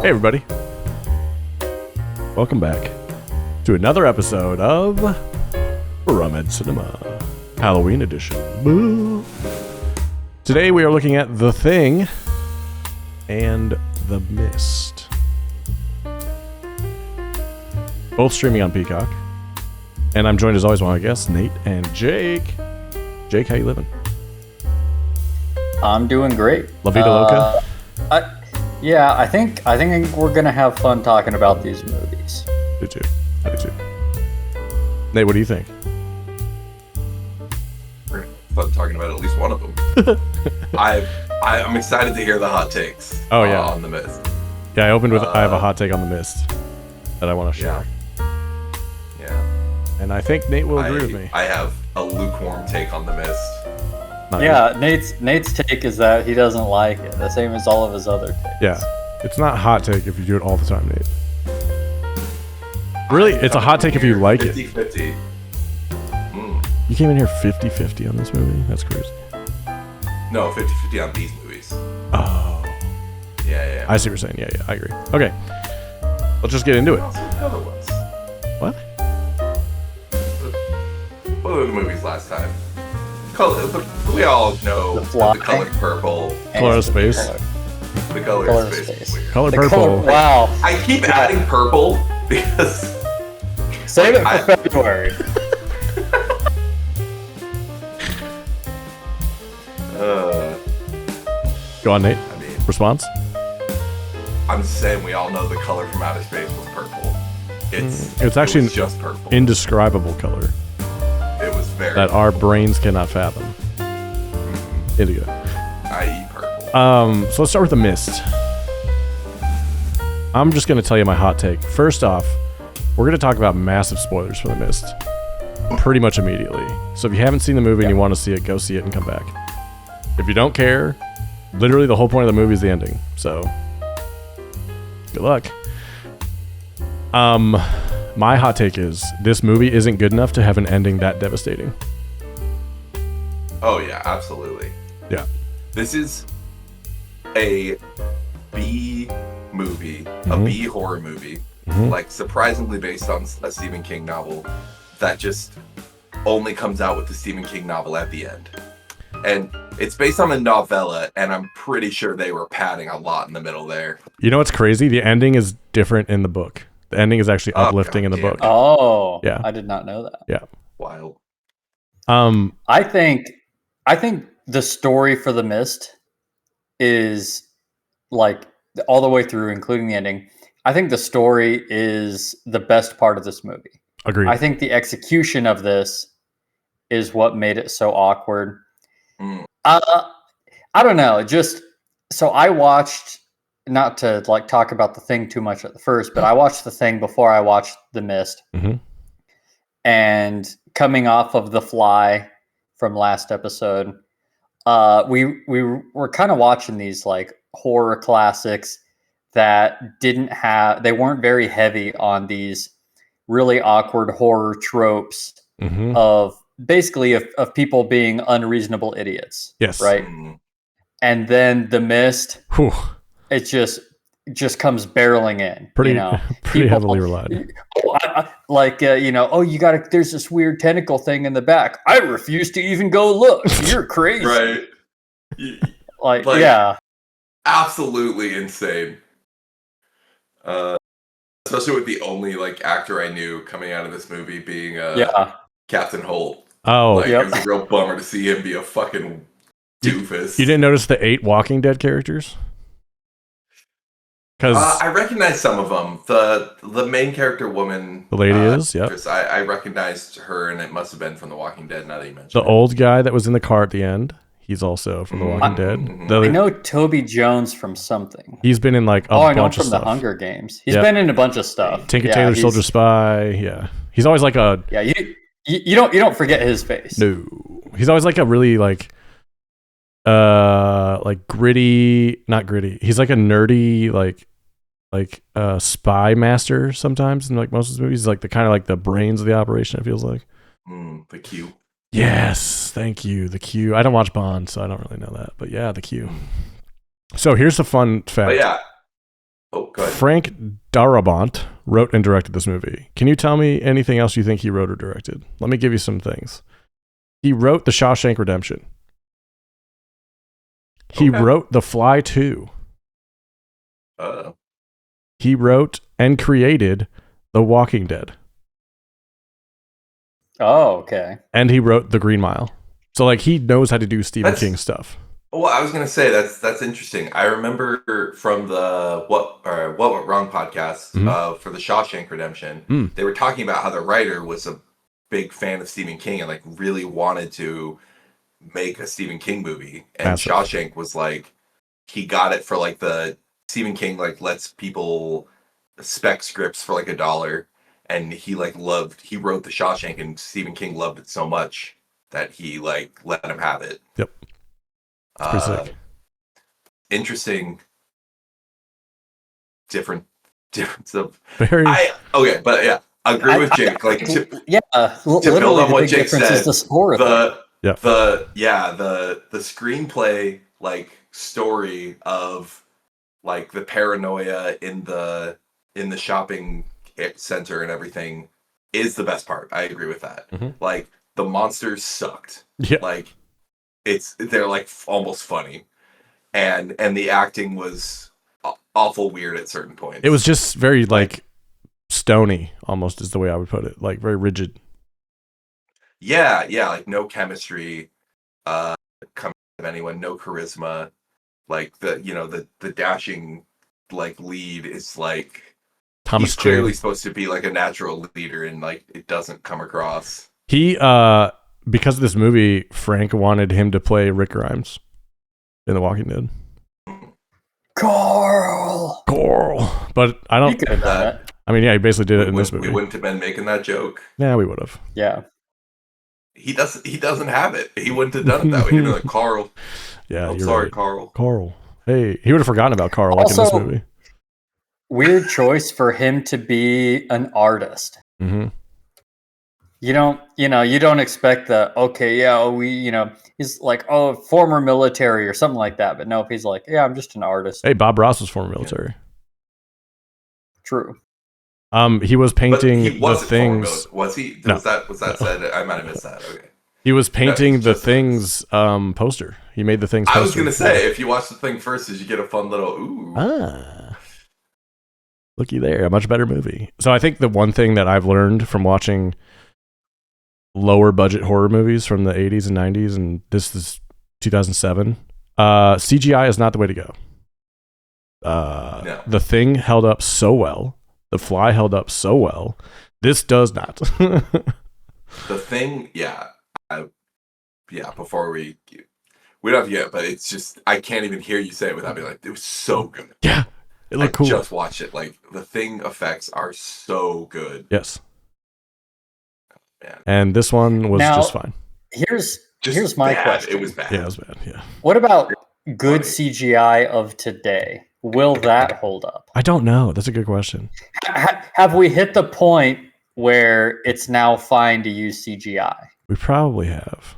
Hey everybody, welcome back to another episode of Rummed Cinema, Halloween edition. Boo. Today we are looking at The Thing and The Mist. Both streaming on Peacock. And I'm joined as always by my guests, Nate and Jake. Jake, how you living? I'm doing great. La Vida Loca? I think we're gonna have fun talking about these movies. I do too. Nate, what do you think? We're gonna have fun talking about at least one of them. I'm excited to hear the hot takes. On The Mist. Yeah, I opened with I have a hot take on The Mist that I want to share. Yeah. And I think Nate will agree with me. I have a lukewarm take on The Mist. Nate's take is that he doesn't like it, the same as all of his other takes. Yeah, it's not a hot take if you do it all the time, Nate. Really, it's a hot take if you like 50-50. it. You came in here 50-50 on this movie? That's crazy. No, 50-50 on these movies. Oh. Yeah. I see what you're saying. Yeah, I agree. Okay, let's just get into it. Also, the other ones. What? What were the movies last time? We all know the color purple. Color of Space. The color of space. Color purple. Wow. I keep adding purple because... Save it for February. Go on, Nate. I mean, Response? I'm just saying we all know the color from outer space was purple. It's actually it was just purple. Indescribable color It was very that our brains cannot fathom. Indigo. i.e. purple. So let's start with The Mist. I'm just going to tell you my hot take. First off, we're going to talk about massive spoilers for The Mist pretty much immediately. So if you haven't seen the movie and you want to see it, go see it and come back. If you don't care, literally the whole point of the movie is the ending. So good luck. My hot take is this movie isn't good enough to have an ending that devastating. Oh yeah, absolutely. Yeah. This is a B movie, a B horror movie, like surprisingly based on a Stephen King novel that just only comes out with the Stephen King novel at the end. And it's based on a novella, and I'm pretty sure they were padding a lot in the middle there. You know what's crazy? The ending is different in the book. The ending is actually uplifting in the book. Oh, yeah. I did not know that. Yeah. Wild. I think the story for The Mist is like all the way through, including the ending. I think the story is the best part of this movie. Agreed. I think the execution of this is what made it so awkward. I don't know. Just so I watched, not to like talk about The Thing too much at the first, but I watched The Thing before I watched The Mist. And coming off of The Fly from last episode, we were kind of watching these like horror classics that they weren't very heavy on these really awkward horror tropes of basically of people being unreasonable idiots. Yes. Right. And then The Mist, it just comes barreling in. Pretty heavily relied. There's this weird tentacle thing in the back. I refuse to even go look. You're crazy. Right. Yeah. Absolutely insane. Especially with the only like actor I knew coming out of this movie being Captain Holt. Oh, it was a real bummer to see him be a fucking doofus. You didn't notice the 8 Walking Dead characters? Because I recognize some of them. The main character woman, the lady is, yeah. I recognized her, and it must have been from The Walking Dead. Now that you mentioned the old guy that was in the car at the end, he's also from The Walking Dead. I know Toby Jones from something. He's been in like a bunch I know of from stuff. The Hunger Games. He's been in a bunch of stuff. Tinker Tailor Soldier Spy. Yeah, he's always like a. Yeah, you don't forget his face. No, he's always like a really like gritty, not gritty. He's like a nerdy like spy master sometimes in like most of his movies. He's like the kind of like the brains of the operation, it feels like. The Q. Yes, thank you. The Q. I don't watch Bond, so I don't really know that. But yeah, the Q. So here's the fun fact. But yeah. Oh, go ahead. Frank Darabont wrote and directed this movie. Can you tell me anything else you think he wrote or directed? Let me give you some things. He wrote The Shawshank Redemption. He wrote The Fly 2. He wrote and created The Walking Dead. Oh, okay. And he wrote The Green Mile. So like he knows how to do Stephen King stuff. Well, I was gonna say that's interesting. I remember from the What Went Wrong podcast for the Shawshank Redemption, they were talking about how the writer was a big fan of Stephen King and like really wanted to make a Stephen King movie. And Massive. Shawshank was like he got it for like the Stephen King like lets people spec scripts for like $1, and he like he wrote the Shawshank, and Stephen King loved it so much that he like let him have it. Yep. Pretty sick. Interesting. Difference of Very. Okay, but yeah, I agree with Jake. Like to build on what Jake said, is the score of the screenplay like story of like the paranoia in the shopping center and everything is the best part. I agree with that. Like the monsters sucked. Yeah. Like they're like almost funny, and the acting was awful weird at certain points. It was just very like stony, almost is the way I would put it. Like very rigid. Yeah, like no chemistry coming from anyone, no charisma. Like the dashing like lead is like Thomas he's clearly Jane. supposed to be like a natural leader, and like it doesn't come across. He because of this movie, Frank wanted him to play Rick Grimes in The Walking Dead. Carl. But I don't. You could have done that. I mean, yeah, he basically did it in this movie. We wouldn't have been making that joke. Yeah, we would have. Yeah. He doesn't have it. He wouldn't have done it that way. He'd be like, Carl. Yeah, I'm you're sorry, right. Carl. Hey, he would have forgotten about Carl like in this movie. Weird choice for him to be an artist. Mm-hmm. You don't expect he's like, former military or something like that. But nope, he's like, yeah, I'm just an artist. Hey, Bob Ross was former military. True. He was painting he the things. Was he? No. Was that said? I might have missed that. Okay. He was painting the Things poster. He made the Things poster. I was going to say, if you watch the thing first, did you get a fun little ooh? Looky there. A much better movie. So I think the one thing that I've learned from watching lower budget horror movies from the 80s and 90s, and this is 2007, CGI is not the way to go. No. The Thing held up so well. The Fly held up so well. This does not. The Thing, yeah. Before we don't have to get it, but it's just, I can't even hear you say it without being like, it was so good. Yeah. It looked cool. Just watch it. Like, the Thing effects are so good. Yes. Man. And this one was just fine. Here's my question. It was bad. Yeah, it was bad. Yeah. What about good CGI of today? Will that hold up? I don't know. That's a good question. Have we hit the point where it's now fine to use CGI? We probably have.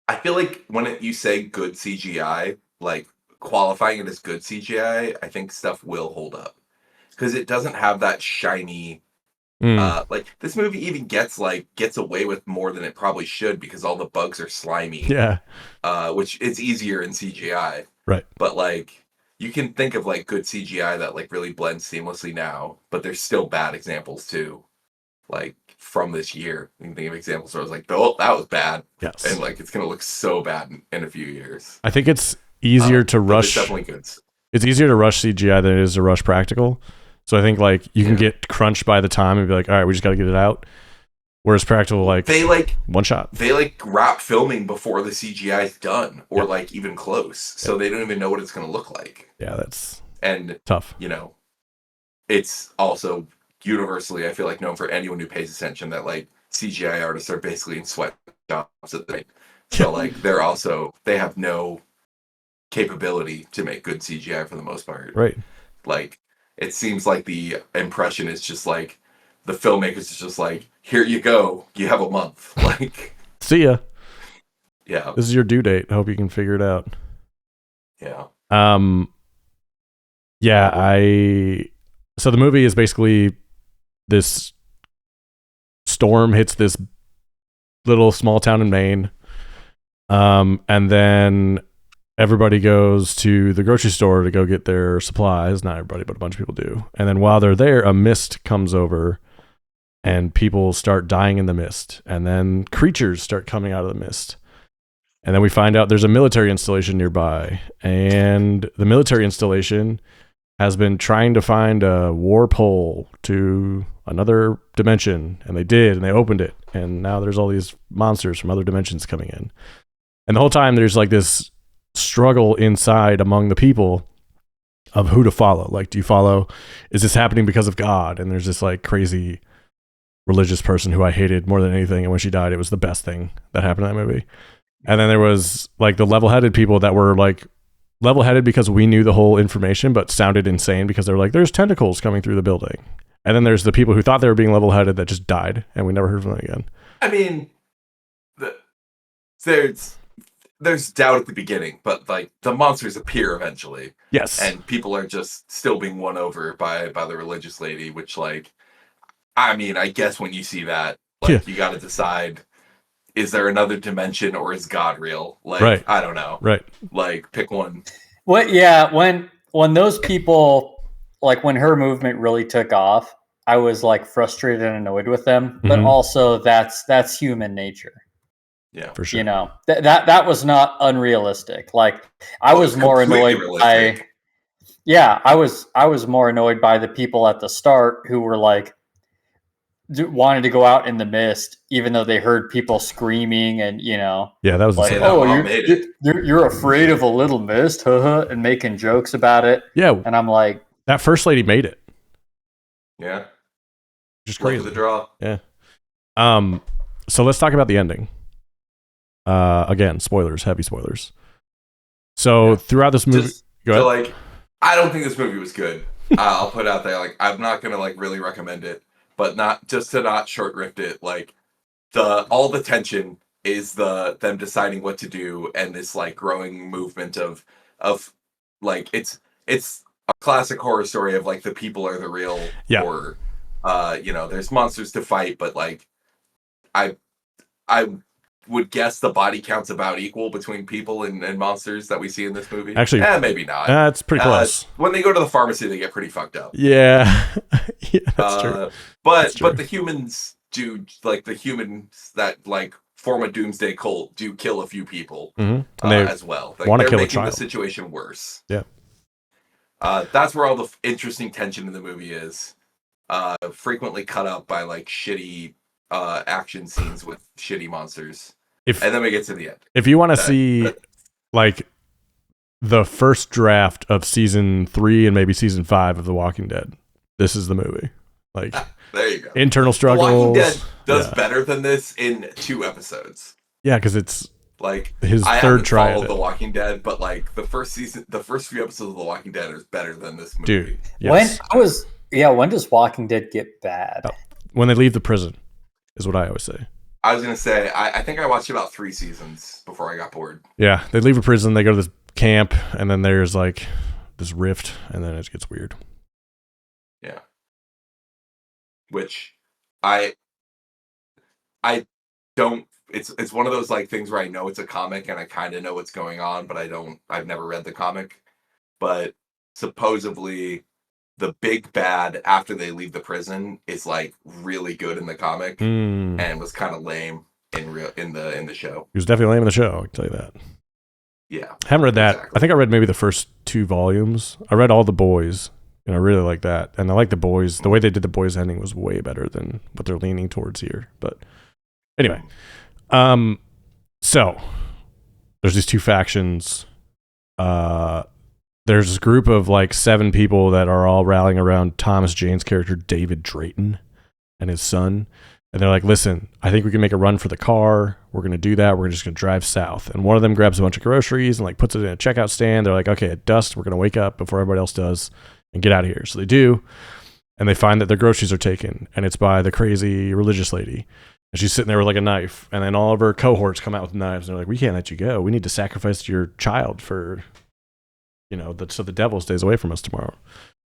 I feel like when you say good CGI, like qualifying it as good CGI, I think stuff will hold up. Because it doesn't have that shiny... like this movie even gets away with more than it probably should because all the bugs are slimy. Yeah. Which is easier in CGI. Right. But like you can think of like good CGI that like really blends seamlessly now, but there's still bad examples too. Like from this year. You can think of examples where I was like, oh, that was bad. Yes. And like it's gonna look so bad in a few years. I think it's easier to rush. It's definitely good. It's easier to rush CGI than it is to rush practical. So I think like you can get crunched by the time and be like, all right, we just got to get it out. Whereas practical, like they like one shot. They like wrap filming before the CGI is done, or like even close. So they don't even know what it's going to look like. Yeah, that's tough. You know, it's also universally, I feel like, known for anyone who pays attention that like CGI artists are basically in sweatshops at the night. So like they have no capability to make good CGI for the most part. Right. Like it seems like the impression is just like the filmmakers is just like, here you go, you have a month. Like, see ya. Yeah. This is your due date. I hope you can figure it out. Yeah. Yeah, so the movie is basically this storm hits this little small town in Maine. And then everybody goes to the grocery store to go get their supplies. Not everybody, but a bunch of people do. And then while they're there, a mist comes over and people start dying in the mist. And then creatures start coming out of the mist. And then we find out there's a military installation nearby. And the military installation has been trying to find a warp hole to another dimension. And they did, and they opened it. And now there's all these monsters from other dimensions coming in. And the whole time there's like this struggle inside among the people of who to follow. Like, do you follow, is this happening because of God? And there's this like crazy religious person who I hated more than anything. And when she died, it was the best thing that happened in that movie. And then there was like the level-headed people that were like level-headed because we knew the whole information, but sounded insane because they were like, there's tentacles coming through the building. And then there's the people who thought they were being level-headed that just died, and we never heard from them again. I mean, there's doubt at the beginning, but like the monsters appear eventually. Yes. And people are just still being won over by the religious lady, which like, I mean, I guess when you see that, like you got to decide, is there another dimension or is God real? Like, right. I don't know. Right. Like pick one. Well, yeah, when those people, like when her movement really took off, I was like frustrated and annoyed with them, but also that's human nature. Yeah, for sure. You know, that was not unrealistic. Like I was more annoyed by, I was more annoyed by the people at the start who were like wanted to go out in the mist, even though they heard people screaming and that was like, you're afraid of a little mist, and making jokes about it. Yeah, and I'm like, that first lady made it. Yeah, just crazy. The draw. Yeah. So let's talk about the ending. Again, spoilers, heavy spoilers. So throughout this movie, go ahead. So like, I don't think this movie was good. I'll put it out there. Like, I'm not gonna like really recommend it, but not just to not short rift it. Like, all the tension is them deciding what to do, and this like growing movement of like it's a classic horror story of like the people are the real horror. There's monsters to fight, but like I would guess the body count's about equal between people and monsters that we see in this movie. Actually, maybe not. It's pretty close. When they go to the pharmacy, they get pretty fucked up. Yeah, that's true. But the humans do, like the humans that like form a doomsday cult do kill a few people as well. Like, want to kill making a child. The situation worse. Yeah. That's where all the interesting tension in the movie is. Frequently cut up by like shitty action scenes with shitty monsters. And then we get to the end. If you want to see like the first draft of season 3 and maybe season 5 of The Walking Dead, this is the movie. Like, there you go. Internal struggles. The Walking Dead does better than this in 2 episodes. Yeah, because it's like his I third try. I haven't followed The Walking Dead, but like the first few episodes of The Walking Dead is better than this movie. Dude, yes. When does Walking Dead get bad? When they leave the prison, is what I always say. I was gonna say I think I watched about 3 seasons before I got bored. Yeah, they leave a prison, they go to this camp, and then there's like this rift, and then it gets weird. Yeah. Which I don't. It's one of those like things where I know it's a comic and I kind of know what's going on, but I've never read the comic. But supposedly the big bad after they leave the prison is like really good in the comic and was kind of lame in the show. He was definitely lame in the show, I can tell you that. Yeah. I haven't read that. Exactly. I think I read maybe the first 2 volumes. I read all the boys, and I really like that. And I like the boys. The way they did the boys ending was way better than what they're leaning towards here. But anyway, so there's these 2 factions. There's this group of like 7 people that are all rallying around Thomas Jane's character, David Drayton, and his son. And they're like, listen, I think we can make a run for the car. We're going to do that. We're just going to drive south. And one of them grabs a bunch of groceries and like puts it in a checkout stand. They're like, okay, at dusk, we're going to wake up before everybody else does and get out of here. So they do. And they find that their groceries are taken. And it's by the crazy religious lady. And she's sitting there with like a knife. And then all of her cohorts come out with knives. And they're like, we can't let you go. We need to sacrifice your child for, so the devil stays away from us tomorrow.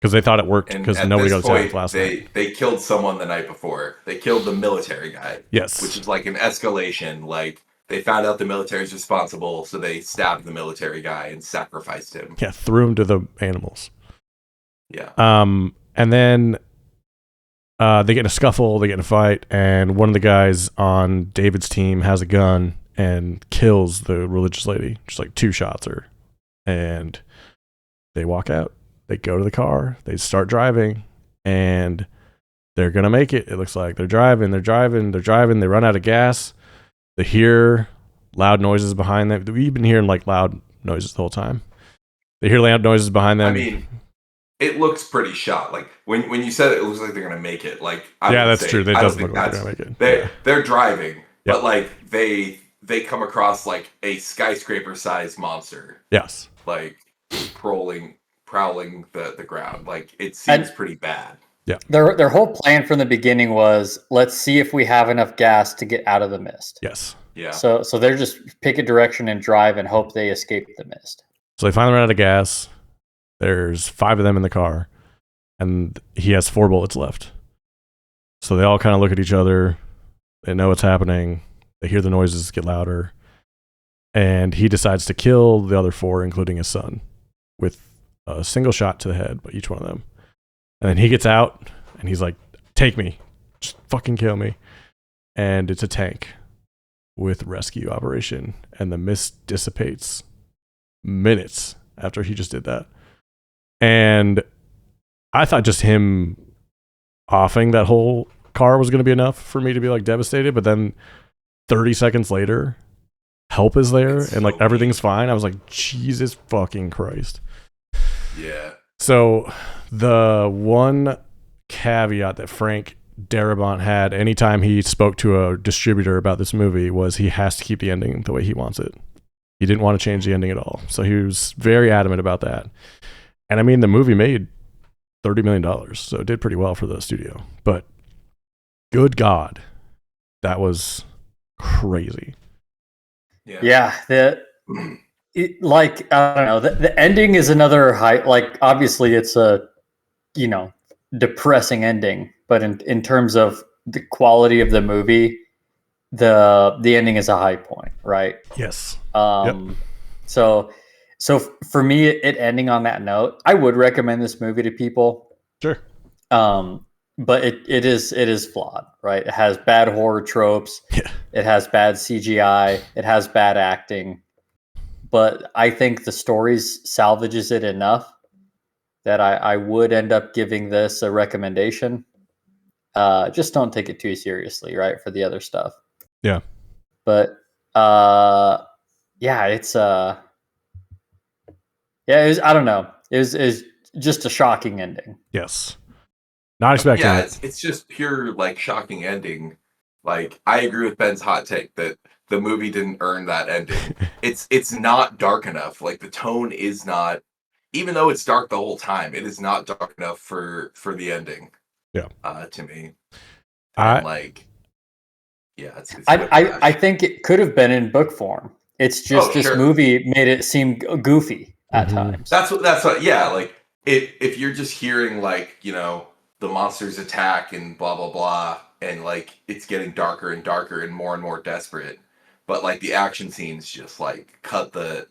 Because they thought it worked because nobody got attacked last night. They killed someone the night before. They killed the military guy. Yes. Which is like an escalation. Like, they found out the military's responsible, so they stabbed the military guy and sacrificed him. Yeah, threw him to the animals. Yeah. And then they get in a scuffle, they get in a fight, and one of the guys on David's team has a gun and kills the religious lady. Just like 2 shots her. And they walk out. They go to the car, they start driving, and they're going to make it. It looks like they're driving, they run out of gas. They hear loud noises behind them. We've been hearing like loud noises the whole time. They hear loud noises behind them. I mean, it looks pretty shot. Like when you said it looks like they're going to make it. Like, that's true. It doesn't look like they're going to make it. They're driving, but like they come across like a skyscraper-sized monster. Yes. Like prowling the ground. Like, it seems pretty bad. Yeah. Their whole plan from the beginning was, let's see if we have enough gas to get out of the mist. Yes. Yeah. So they're just pick a direction and drive and hope they escape the mist. So they finally run out of gas. There's 5 of them in the car, and he has 4 bullets left. So they all kind of look at each other. They know what's happening. They hear the noises get louder. And he decides to kill the other 4, including his son, with a single shot to the head by each one of them. And then he gets out, and he's like, take me. Just fucking kill me. And it's a tank with rescue operation. And the mist dissipates minutes after he just did that. And I thought just him offing that whole car was going to be enough for me to be like devastated. But then 30 seconds later, help is there, and like everything's fine. I was like, Jesus fucking Christ. Yeah. So the one caveat that Frank Darabont had anytime he spoke to a distributor about this movie was he has to keep the ending the way he wants it. He didn't want to change the ending at all. So he was very adamant about that. And I mean, the movie made $30 million, so it did pretty well for the studio. But good God, that was crazy. Yeah. I don't know. The ending is another high. Like, obviously, it's a depressing ending, but in terms of the quality of the movie, the ending is a high point, right? Yes. So for me, it ending on that note, I would recommend this movie to people. Sure. But it is flawed, right? It has bad horror tropes. Yeah. It has bad CGI. It has bad acting. But I think the stories salvages it enough that I would end up giving this a recommendation. Just don't take it too seriously, right? For the other stuff. Yeah. But it's it was, I don't know. It was just a shocking ending. Yes. Not expecting it. It's just pure like shocking ending. Like, I agree with Ben's hot take that the movie didn't earn that ending. It's not dark enough. Like, the tone is not, even though it's dark the whole time, it is not dark enough for the ending. Yeah. To me. I think it could have been in book form. It's just this movie made it seem goofy at times. That's what. Yeah, like if you're just hearing like the monsters attack and blah blah blah, and like it's getting darker and darker and more desperate, but like the action scenes just like cut the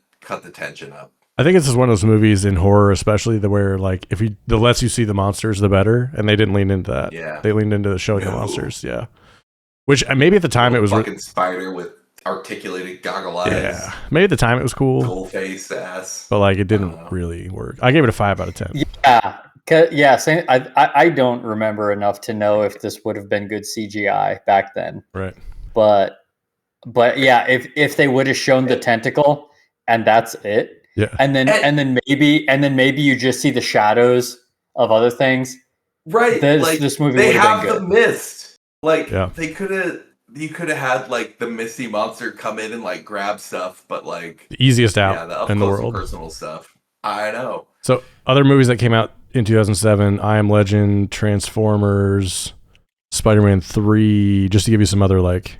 tension up. I think it's just one of those movies in horror, especially where like the less you see the monsters, the better, and they didn't lean into that. Yeah, they leaned into showing the monsters. Yeah, which maybe at the time it was fucking spider with articulated goggle eyes. Yeah, maybe at the time it was cool. Full face ass. But like it didn't really work. I gave it a 5 out of 10. Yeah. Same. I don't remember enough to know if this would have been good CGI back then. Right. But yeah, if they would have shown the tentacle and that's it. Yeah. And then maybe you just see the shadows of other things. Right. This movie they would have have been the good. mist. Like you could have had like the misty monster come in and like grab stuff, but like the easiest out in the world. Personal stuff. I know. So other movies that came out in 2007: I Am Legend, Transformers, Spider-Man 3. Just to give you some other like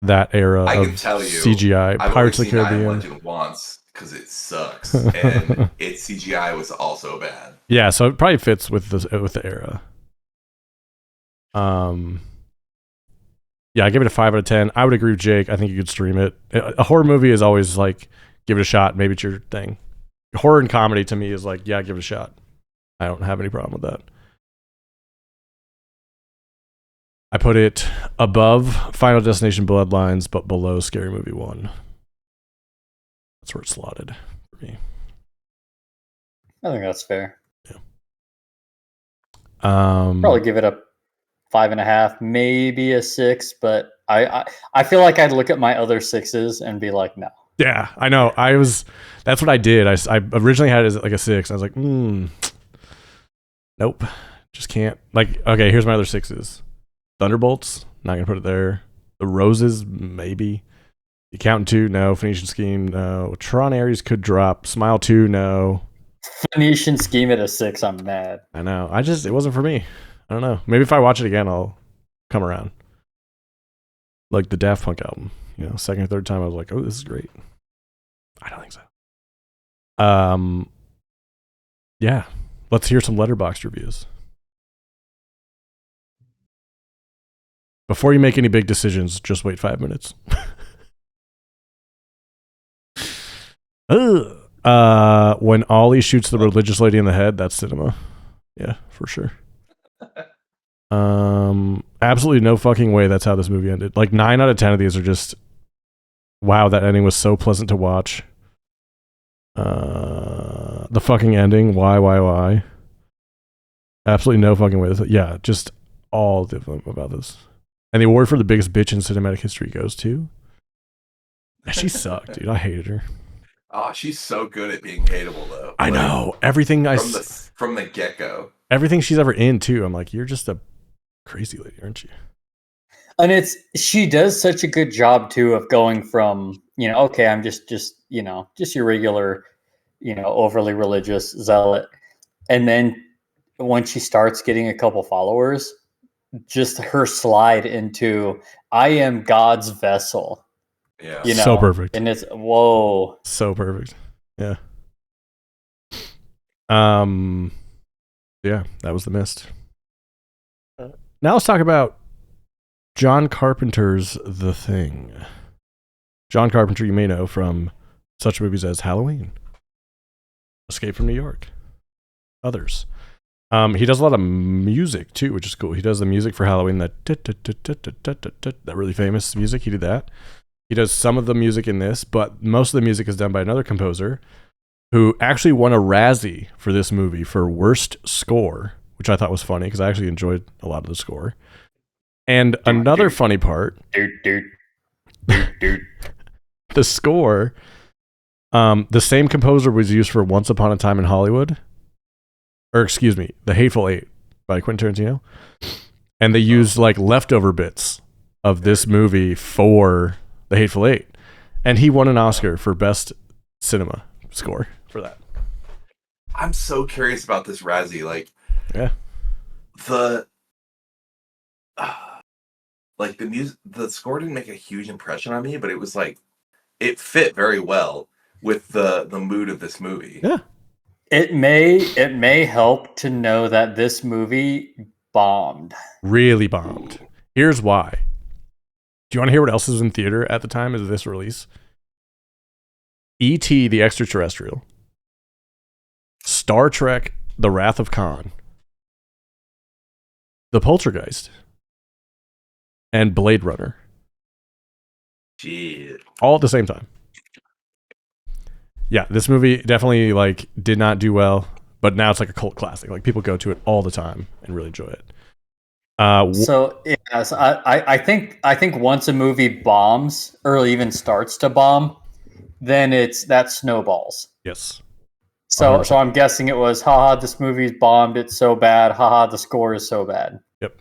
that era of CGI. I've Pirates of the only seen I Am Caribbean. Legend once, because it sucks, and its CGI was also bad. Yeah, so it probably fits with the era. Yeah, I give it a 5 out of 10. I would agree with Jake. I think you could stream it. A horror movie is always like, give it a shot. Maybe it's your thing. Horror and comedy to me is like, yeah, give it a shot. I don't have any problem with that. I put it above Final Destination Bloodlines, but below Scary Movie 1. That's where it's slotted for me. I think that's fair. Yeah. Probably give it a 5.5, maybe a 6, but I feel like I'd look at my other 6s and be like, no. Yeah, I know. That's what I did. I originally had it as like a 6. I was like, nope, just can't. Like, okay, here's my other 6s. Thunderbolts, not gonna put it there. The Roses, maybe. The Accountant 2, no. Phoenician Scheme, no. Tron Ares could drop. Smile 2, no. Phoenician Scheme at a 6, I'm mad. I know. It wasn't for me. I don't know. Maybe if I watch it again, I'll come around. Like the Daft Punk album. You know, second or third time I was like, oh, this is great. I don't think so. Yeah. Let's hear some Letterboxd reviews. Before you make any big decisions, just wait 5 minutes. When Ollie shoots the religious lady in the head, that's cinema. Yeah, for sure. Absolutely no fucking way that's how this movie ended. Like 9 out of 10 of these are just, wow, that ending was so pleasant to watch. The fucking ending, why? Absolutely no fucking way. Yeah, just all of them about this. And the award for the biggest bitch in cinematic history goes to. She sucked, dude. I hated her. Oh, she's so good at being hateable, though. I know everything. From the get go. Everything she's ever in too. I'm like, you're just a crazy lady, aren't you? And she does such a good job too of going from, okay, I'm just your regular, overly religious zealot, and then when she starts getting a couple followers, just her slide into, I am God's vessel. Yeah. So perfect. And it's, whoa. So perfect. Yeah. Yeah, that was The Mist. Now let's talk about John Carpenter's The Thing. John Carpenter, you may know from such movies as Halloween, Escape from New York, others. He does a lot of music too, which is cool. He does the music for Halloween, that really famous music. He did that. He does some of the music in this, but most of the music is done by another composer who actually won a Razzie for this movie for worst score, which I thought was funny because I actually enjoyed a lot of the score. And another funny part, the score, the same composer was used for Once Upon a Time in Hollywood. Or excuse me, The Hateful Eight by Quentin Tarantino. And they used like leftover bits of this movie for The Hateful Eight. And he won an Oscar for Best Cinema Score for that. I'm so curious about this Razzie. Like, yeah. The music, the score didn't make a huge impression on me, but it was like, it fit very well with the mood of this movie. Yeah. It may help to know that this movie bombed. Really bombed. Here's why. Do you want to hear what else was in theater at the time of this release? E.T. the Extraterrestrial, Star Trek The Wrath of Khan, The Poltergeist, and Blade Runner. Shit. All at the same time. Yeah, this movie definitely like did not do well, but now it's like a cult classic. Like people go to it all the time and really enjoy it. I think once a movie bombs or even starts to bomb, then that snowballs. Yes. So I'm guessing it was, haha, this movie's bombed, it's so bad, haha, the score is so bad. Yep.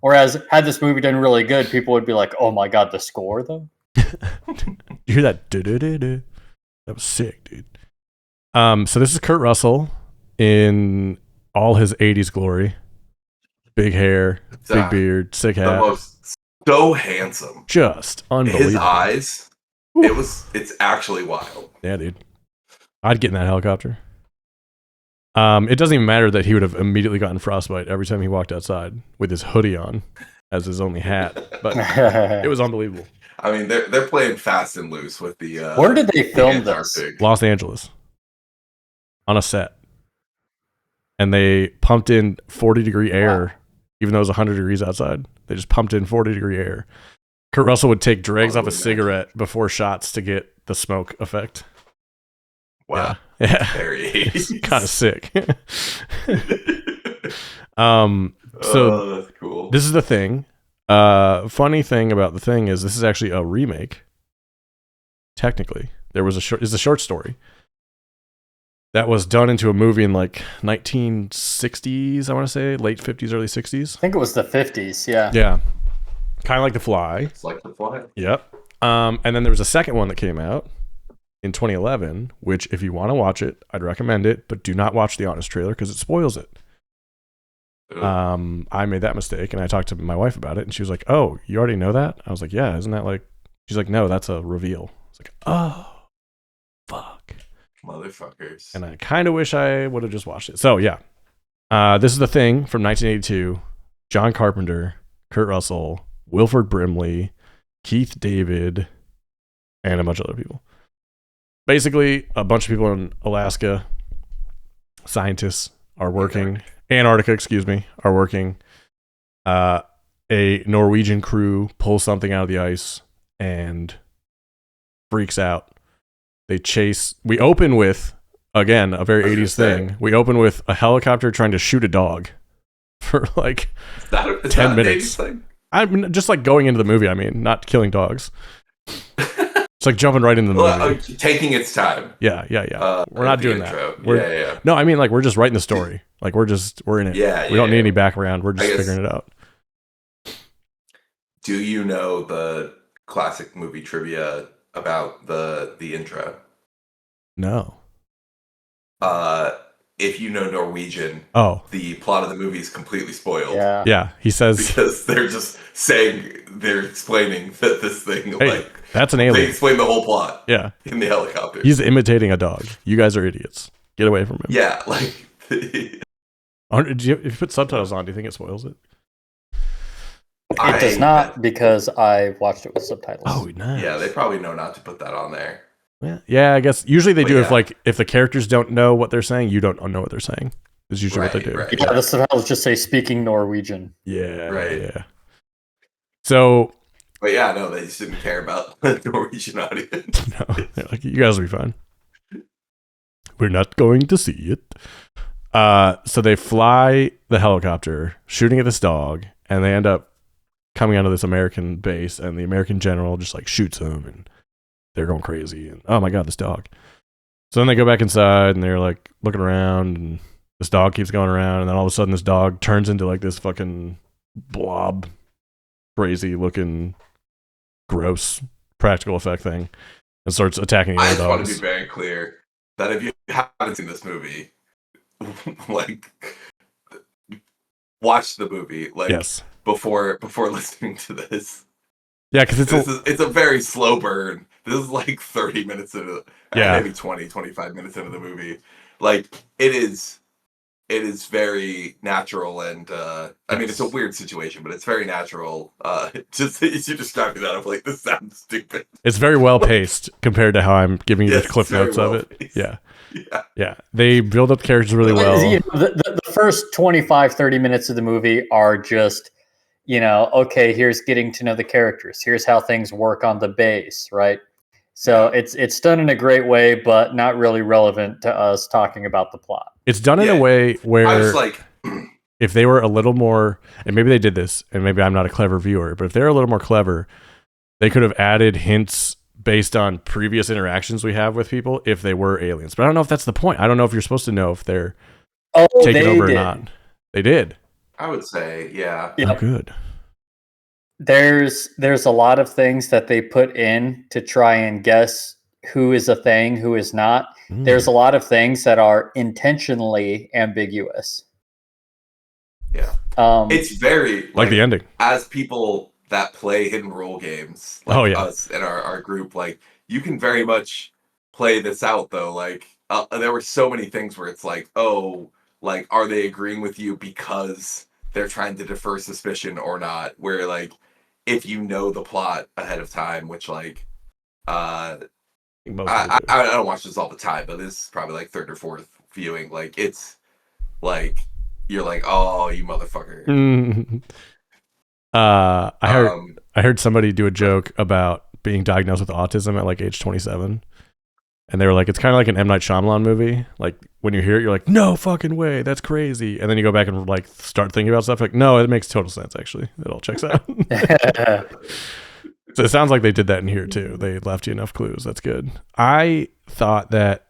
Whereas had this movie done really good, people would be like, oh my god, the score though? You hear that? That was sick, dude. So this is Kurt Russell in all his 80s glory. Big hair, big beard, sick hat. So handsome. Just unbelievable. His eyes It's actually wild. Yeah, dude. I'd get in that helicopter. It doesn't even matter that he would have immediately gotten frostbite every time he walked outside with his hoodie on as his only hat. But it was unbelievable. I mean, they're playing fast and loose with the. Where did they film this? Los Angeles. On a set. And they pumped in 40-degree air, even though it was 100 degrees outside. They just pumped in 40-degree air. Kurt Russell would take dregs off a cigarette before shots to get the smoke effect. Wow. Yeah. Very kind of sick. So that's cool. This is the thing. Funny thing about the thing is this is actually a remake. Technically, it's a short story that was done into a movie in like 1960s. I want to say late 50s, early 60s. I think it was the 50s. Yeah. Yeah. Kind of like The Fly. It's like The Fly. Yep. And then there was a second one that came out in 2011, which if you want to watch it, I'd recommend it, but do not watch the Honest trailer because it spoils it. I made that mistake and I talked to my wife about it and she was like, "Oh, you already know that?" I was like, "Yeah, isn't that like..." She's like, "No, that's a reveal." I was like, "Oh, fuck. Motherfuckers." And I kind of wish I would have just watched it. So yeah, this is The Thing from 1982. John Carpenter, Kurt Russell, Wilford Brimley, Keith David, and a bunch of other people. Basically, a bunch of people in Alaska, scientists are working. Antarctica, are working. A Norwegian crew pulls something out of the ice and freaks out. We open with, again, a very 80s thing. We open with a helicopter trying to shoot a dog for like 10 minutes. I'm just like going into the movie, not killing dogs. It's like jumping right into the movie. Taking its time. Yeah. We're not doing intro. that. No, like we're just writing the story. Like we're in it. Yeah. We don't need any background. We're just figuring it out. Do you know the classic movie trivia about the intro? No. If you know Norwegian, the plot of the movie is completely spoiled. Yeah. He says because they're explaining that this thing that's an alien. They explain the whole plot. Yeah. In the helicopter. He's imitating a dog. You guys are idiots. Get away from him. Yeah, if you put subtitles on, do you think it spoils it? It does not, because I watched it with subtitles. Oh, nice. Yeah, they probably know not to put that on there. Yeah, I guess usually they do. If the characters don't know what they're saying, you don't know what they're saying. Is usually what they do. Right. Yeah, the subtitles just say "speaking Norwegian." Yeah, right. Yeah. So, but yeah, no, they just didn't care about the Norwegian audience. No, they're like, you guys will be fine. We're not going to see it. So they fly the helicopter, shooting at this dog, and they end up coming onto this American base, and the American general just like shoots them, and they're going crazy. And oh my god, this dog! So then they go back inside, and they're like looking around, and this dog keeps going around, and then all of a sudden, this dog turns into like this fucking blob, crazy looking, gross practical effect thing, and starts attacking the other dogs. I just want to be very clear that if you haven't seen this movie, watch the movie before listening to this. Yeah, because it's a very slow burn. This is like 30 minutes into maybe 20, 25 minutes into the movie. Like it is very natural, and it's a weird situation, but it's very natural. Just as you described that, I'm like, this sounds stupid. It's very well paced compared to how I'm giving you the cliff notes of it. Yeah. They build up characters really well. The first 25, 30 minutes of the movie are just, okay, here's getting to know the characters. Here's how things work on the base, right? So it's done in a great way, but not really relevant to us talking about the plot. It's done in a way where I was like, if they were a little more, and maybe they did this, and maybe I'm not a clever viewer, but if they're a little more clever, they could have added hints based on previous interactions we have with people if they were aliens. But I don't know if that's the point. I don't know if you're supposed to know if they're taking over or not. They did. I would say, yeah. Oh, good. There's a lot of things that they put in to try and guess who is a thing, who is not. There's a lot of things that are intentionally ambiguous. Yeah. It's very like the ending. As people that play hidden role games, us and our group, you can very much play this out though. Like there were so many things where it's like, oh, like are they agreeing with you because they're trying to defer suspicion or not? Where like if you know the plot ahead of time, which like Most people do. I don't watch this all the time, but this is probably like third or fourth viewing. Like it's like you're like, oh, you motherfucker. I heard somebody do a joke about being diagnosed with autism at like age 27, and they were like, it's kind of like an M. Night Shyamalan movie. Like when you hear it, you're like, no fucking way, that's crazy. And then you go back and like start thinking about stuff, like, no, it makes total sense. Actually, it all checks out. So it sounds like they did that in here too. They left you enough clues. That's good. I thought that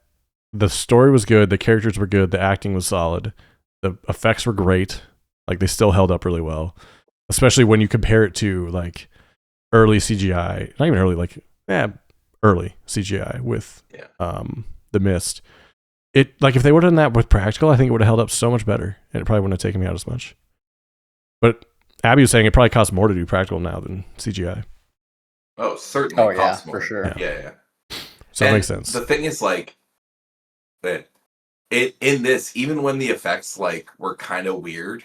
the story was good, the characters were good, the acting was solid, the effects were great. Like they still held up really well, especially when you compare it to like early CGI, not even early, like early CGI with The Mist. It like if they would have done that with practical, I think it would have held up so much better, and it probably wouldn't have taken me out as much. But Abby was saying it probably costs more to do practical now than CGI. Oh, certainly. Oh yeah, costs more. for sure. Yeah. So that makes sense. The thing is, like, that in this, even when the effects like were kind of weird,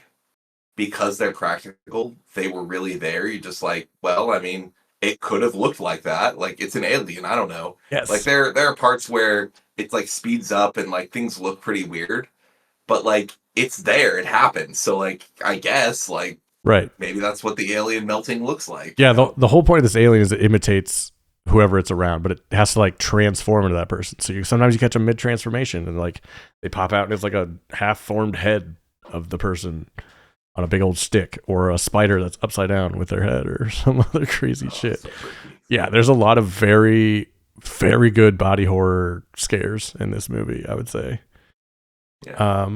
because they're practical, they were really there. You're just like, well, I mean, it could have looked like that. Like it's an alien. I don't know. Yes. Like there are parts where it's like speeds up and like things look pretty weird, but like it's there. It happens. So like I guess like right. Maybe that's what the alien melting looks like. Yeah. The whole point of this alien is it imitates whoever it's around, but it has to like transform into that person. So sometimes you catch a mid transformation and like they pop out and it's like a half formed head of the person on a big old stick, or a spider that's upside down with their head, or some other crazy shit. So yeah, there's a lot of very, very good body horror scares in this movie, I would say. Yeah.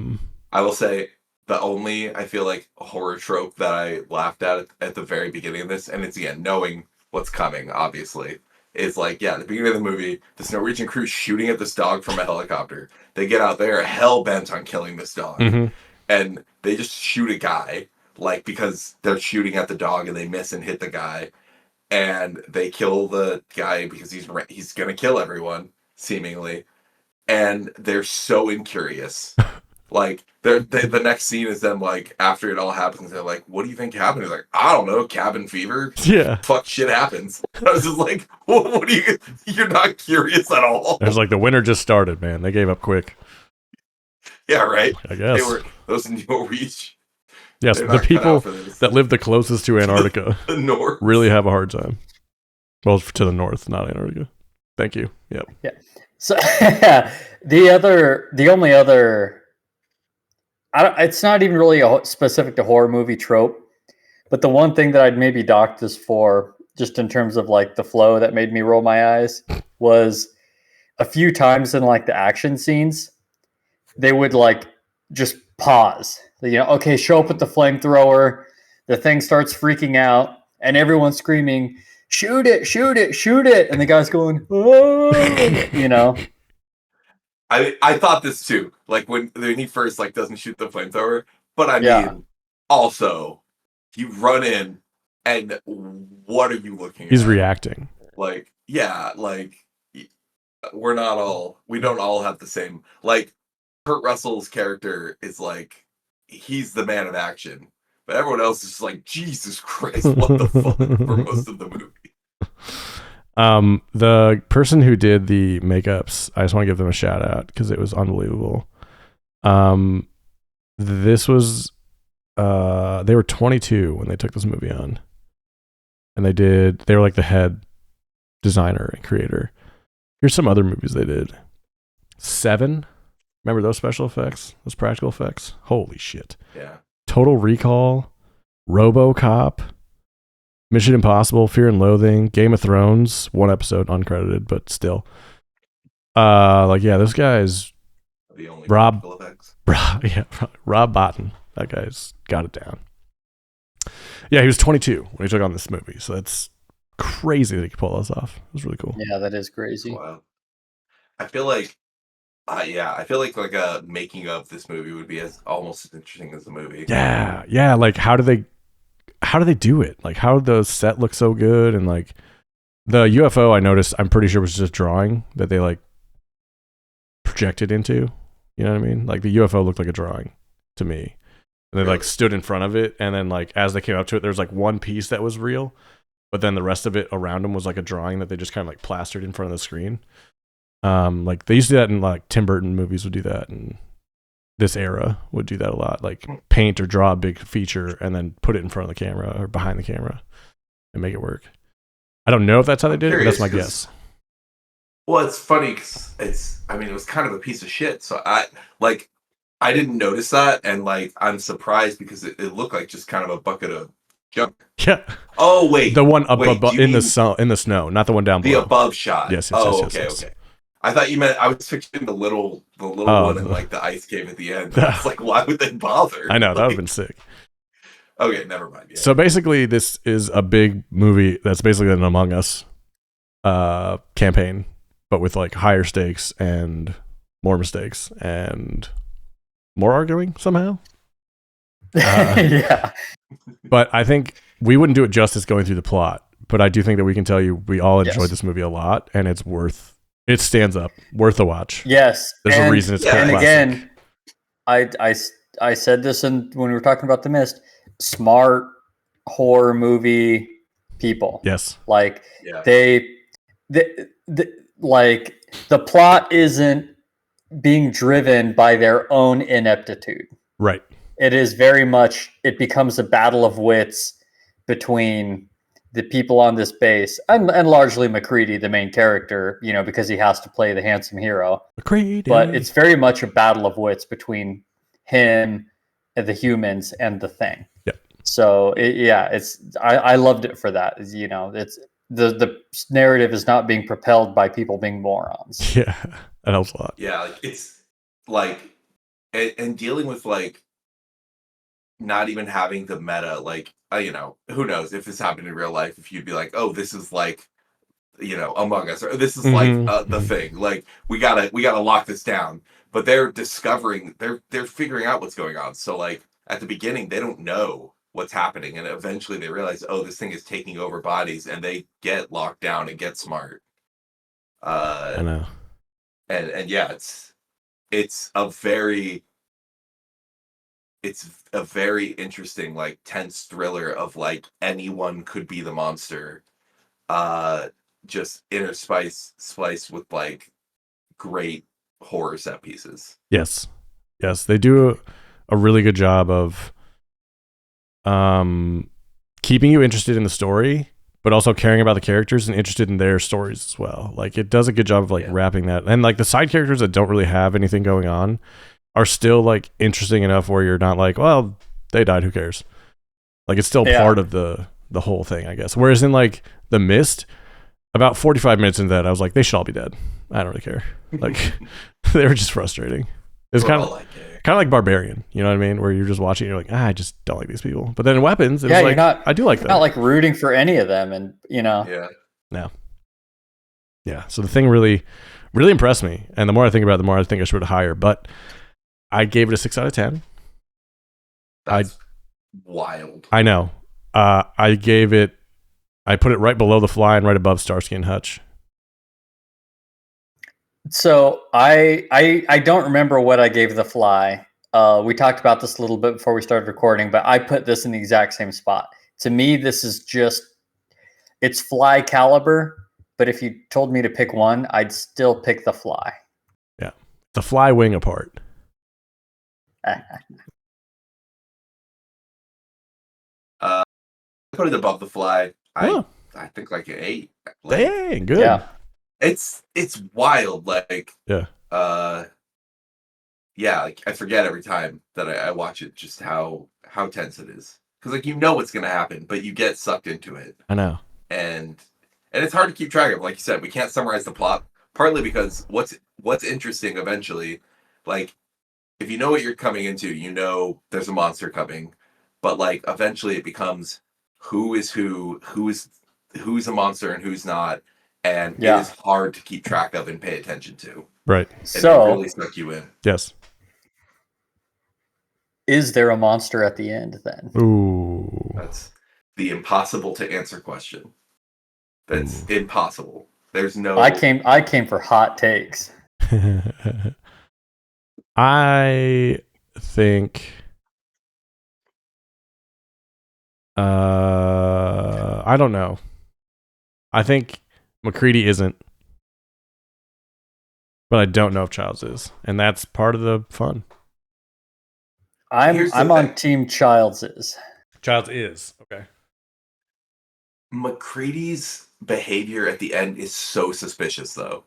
I will say the only, I feel like, horror trope that I laughed at the very beginning of this, and it's again knowing what's coming, obviously, is like, yeah, at the beginning of the movie, this Norwegian crew shooting at this dog from a helicopter. They get out there hell bent on killing this dog. Mm-hmm. And they just shoot a guy, like, because they're shooting at the dog and they miss and hit the guy. And they kill the guy because he's going to kill everyone, seemingly. And they're so incurious. Like, the next scene is them, like, after it all happens, they're like, what do you think happened? He's like, I don't know, cabin fever. Yeah. Fuck, shit happens. I was just like, what do you're not curious at all. There's like, the winter just started, man. They gave up quick. Yeah, right. I guess. They were those Norwegians. Yes, the people that live the closest to Antarctica the north really have a hard time. Well, to the north, not Antarctica. Thank you. Yep. Yeah. So the only other, it's not even really specific to horror movie trope, but the one thing that I'd maybe dock this for, just in terms of like the flow that made me roll my eyes, was a few times in like the action scenes, they would like just pause. You know, okay, show up with the flamethrower. The thing starts freaking out, and everyone's screaming, "Shoot it! Shoot it! Shoot it!" And the guy's going, "Oh!" You know. I thought this too. Like when he first like doesn't shoot the flamethrower, but I mean, also you run in, and what are you looking at? He's reacting. Like, yeah, like we don't all have the same. Like Kurt Russell's character is like, he's the man of action, but everyone else is just like, Jesus Christ, what the fuck, for most of the movie. The person who did the makeups, I just want to give them a shout out because it was unbelievable. This was they were 22 when they took this movie on, and they were like the head designer and creator. Here's some other movies they did. Seven. Remember those special effects? Those practical effects? Holy shit. Yeah. Total Recall, RoboCop, Mission Impossible, Fear and Loathing, Game of Thrones, one episode uncredited, but still. Like, yeah, this guy's the only Rob effects. Rob Bottin. That guy's got it down. Yeah, he was 22 when he took on this movie, so that's crazy that he could pull this off. It was really cool. Yeah, that is crazy. Wow. I feel like I feel like a making of this movie would be almost as interesting as the movie. Yeah. Like how do they do it? Like how did the set look so good, and like The UFO I noticed, I'm pretty sure was just a drawing that they like projected into. You know what I mean? Like the UFO looked like a drawing to me. And they like stood in front of it, and then like as they came up to it, there was like one piece that was real, but then the rest of it around them was like a drawing that they just kind of like plastered in front of the screen. Like they used to do that in like Tim Burton movies would do that, and this era would do that a lot. Like paint or draw a big feature and then put it in front of the camera or behind the camera and make it work. I don't know if that's how they did it, but that's my guess. Well, it's funny because it was kind of a piece of shit. So I didn't notice that, and like I'm surprised because it looked like just kind of a bucket of junk. Yeah. Oh wait, the one above in the snow, not the one down below. The above shot. Yes. Okay. I thought you meant I was picturing the little one in like the ice cave at the end. I was like, why would they bother? I know that would have been sick. Okay, never mind. Yeah. So basically, this is a big movie that's basically an Among Us campaign, but with like higher stakes and more mistakes and more arguing somehow. Yeah. But I think we wouldn't do it justice going through the plot. But I do think that we can tell you we all enjoyed this movie a lot, and it stands up, worth a watch. Yes. There's a reason it's and classic. Again, I said this when we were talking about The Mist. Smart horror movie people. Yes. Like like the plot isn't being driven by their own ineptitude. Right. It is very much, it becomes a battle of wits between the people on this base and largely MacReady, the main character, because he has to play the handsome hero. MacReady. But it's very much a battle of wits between him and the humans and the thing. Yeah. So I loved it for that. It's the narrative is not being propelled by people being morons. Yeah, that helps a lot. Yeah, like it's like and dealing with like not even having the meta, like who knows if this happened in real life, if you'd be like, oh, this is like Among Us, or this is like the thing, like we gotta lock this down. But they're figuring out what's going on. So like at the beginning they don't know what's happening, and eventually they realize, oh, this thing is taking over bodies, and they get locked down and get smart. I know. And yeah, it's a very interesting, like, tense thriller of like anyone could be the monster, just spliced with like great horror set pieces. Yes they do a really good job of keeping you interested in the story, but also caring about the characters and interested in their stories as well. Like it does a good job of like wrapping that, and like the side characters that don't really have anything going on are still like interesting enough where you're not like, well, they died, who cares? Like it's still part of the whole thing, I guess. Whereas in like The Mist, about 45 minutes into that, I was like, they should all be dead. I don't really care. Like they were just frustrating. It's kind of like Barbarian, you know what I mean? Where you're just watching, and you're like, I just don't like these people. But then in Weapons, it's like, I do like them. Not like rooting for any of them, and Yeah. So the thing really, really impressed me, and the more I think about it, the more I think I should have higher. But I gave it a 6 out of 10. That's wild. I know. I put it right below The Fly and right above Starsky and Hutch. So I don't remember what I gave The Fly. We talked about this a little bit before we started recording, but I put this in the exact same spot. To me, this is it's Fly caliber, but if you told me to pick one, I'd still pick The Fly. Yeah. The Fly wing apart. Put it above The Fly. I think like an 8. Like, dang, good. Yeah. It's wild, like yeah, like I forget every time that I watch it just how tense it is, because like what's gonna happen, but you get sucked into it. I know, and it's hard to keep track of. Like you said, we can't summarize the plot, partly because what's interesting eventually, like if you know what you're coming into, there's a monster coming, but like eventually it becomes who's a monster and who's not. And it is hard to keep track of and pay attention to. Right. And so it really suck you in. Yes. Is there a monster at the end then? Ooh. That's the impossible to answer question. It's impossible. There's no. I came for hot takes. I think I don't know. I think McCready isn't, but I don't know if Childs is, and that's part of the fun. I'm on Team Childs's. Childs is okay. McCready's behavior at the end is so suspicious, though,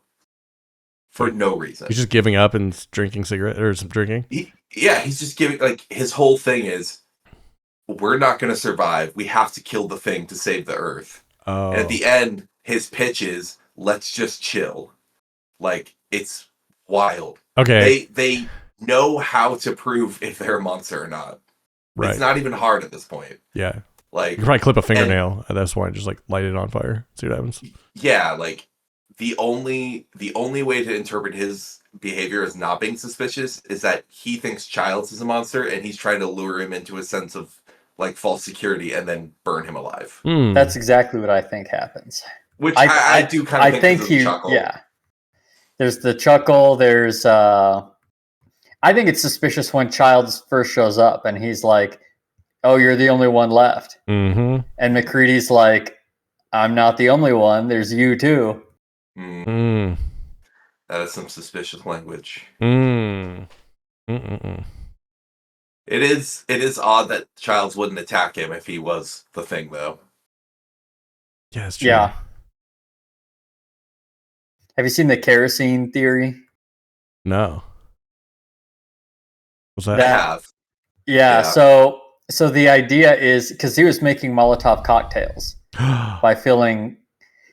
for no reason. He's just giving up and drinking cigarette or some drinking. He's just giving, like, his whole thing is, we're not going to survive. We have to kill the thing to save the Earth. Oh. And at the end, his pitch is, let's just chill. Like, it's wild. Okay. They know how to prove if they're a monster or not. Right. It's not even hard at this point. Yeah. Like, you can probably clip a fingernail at this point, just like light it on fire, see what happens. Yeah, like the only way to interpret his behavior as not being suspicious is that he thinks Childs is a monster and he's trying to lure him into a sense of like false security and then burn him alive. That's exactly what I think happens. Which I do kind of think he chuckle. Yeah. There's the chuckle, there's I think it's suspicious when Childs first shows up and he's like, "Oh, you're the only one left." Mm-hmm. And McCready's like, "I'm not the only one. There's you too." That is some suspicious language. Mm. It is odd that Childs wouldn't attack him if he was the thing, though. Yeah, it's true. Yeah. Have you seen the kerosene theory? No. What's that? I have. Yeah. So the idea is because he was making Molotov cocktails by filling.